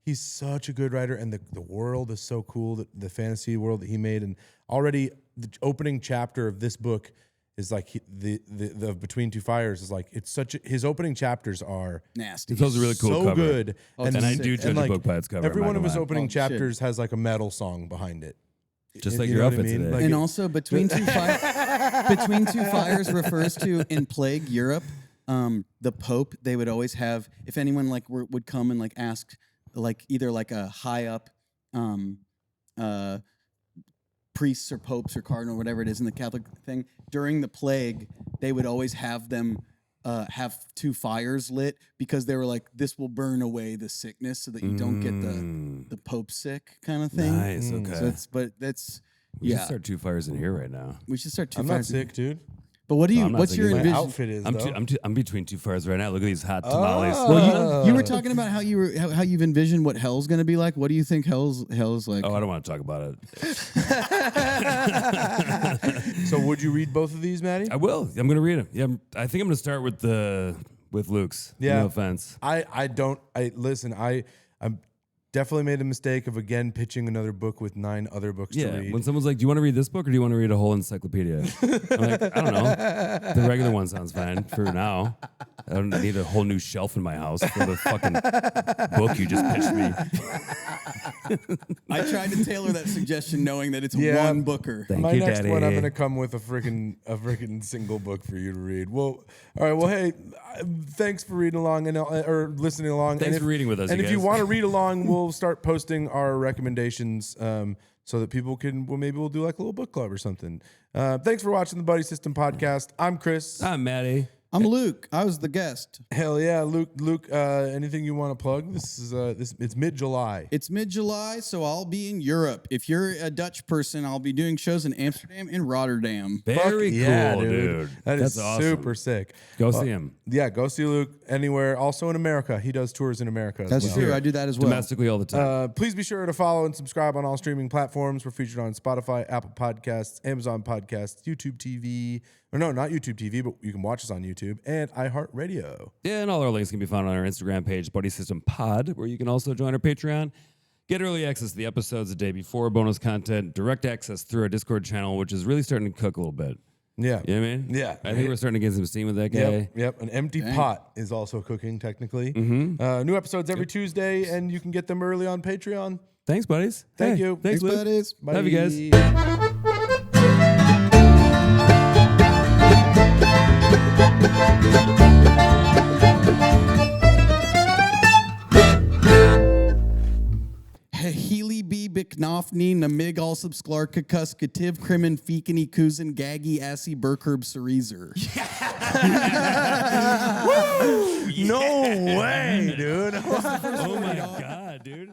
He's such a good writer, and the world is so cool, the fantasy world that he made. And already the opening chapter of this book is like the Between Two Fires is like, it's his opening chapters are nasty. It was a really cool so cover. Good. And I do judge a book by its cover. Every one of his opening chapters has like a metal song behind it. Just like your outfit today. Like and also Between Two Fires refers to in Plague Europe. The Pope, they would always have, if anyone like would come and like ask like either like a high up priests or popes or cardinal, whatever it is in the Catholic thing, during the plague, they would always have them have two fires lit because they were like, this will burn away the sickness so that you don't get the Pope sick kind of thing. Nice, okay. So we should start two fires in here right now. We should start two I'm fires. not sick, dude. But what do you? I'm not What's your thinking My envision? outfit is I'm between two fires right now. Look at these hot tamales. Well, you were talking about how you've envisioned what hell's going to be like. What do you think hell's like? Oh, I don't want to talk about it. So would you read both of these, Matty? I will. I'm going to read them. Yeah, I think I'm going to start with Luke's. Yeah. No offense. I'm definitely made a mistake of again pitching another book with 9 other books to Yeah. read. When someone's like, "Do you want to read this book or do you want to read a whole encyclopedia?" I'm like, I don't know. The regular one sounds fine for now. I don't need a whole new shelf in my house for the fucking book you just pitched me. I tried to tailor that suggestion knowing that it's Yeah. one booker. Thank My you, next Daddy. one, I'm gonna come with a freaking single book for you to read. Well, all right. Well, hey, thanks for reading along or listening along. Thanks for reading with us, And you if you guys. want to read along, we'll start posting our recommendations so that people can. Well, maybe we'll do like a little book club or something. Thanks for watching the Buddy System podcast. I'm Chris. I'm Matty. I'm Luke. I was the guest. Hell yeah, Luke. Anything you want to plug? This is It's mid-July. It's mid-July, so I'll be in Europe. If you're a Dutch person, I'll be doing shows in Amsterdam and Rotterdam. Very yeah, cool, dude. That's awesome. super sick. Go see him. Yeah, go see Luke anywhere. Also in America, he does tours in America. as That's well. true. I do that as well. Domestically all the time. Please be sure to follow and subscribe on all streaming platforms. We're featured on Spotify, Apple Podcasts, Amazon Podcasts, YouTube TV. Or no, not YouTube TV, but you can watch us on YouTube and iHeartRadio. Yeah, and all our links can be found on our Instagram page, Buddy System Pod, where you can also join our Patreon, get early access to the episodes the day before, bonus content, direct access through our Discord channel, which is really starting to cook a little bit. Yeah. You know what I mean? Yeah. I think we're starting to get some steam with that guy. Yep. An empty pot is also cooking, technically. New episodes every Tuesday, and you can get them early on Patreon. Thanks, buddies. Thank Hey, you. Thanks, Luke. buddies. Bye. Love you guys. Healy B. Biknofni, Namig Alsubsklarka Kuskativ, Krimin Fikini Kuzin, Gaggy Assy Burkerb Cerezer. No way, dude. Oh, my God, dude.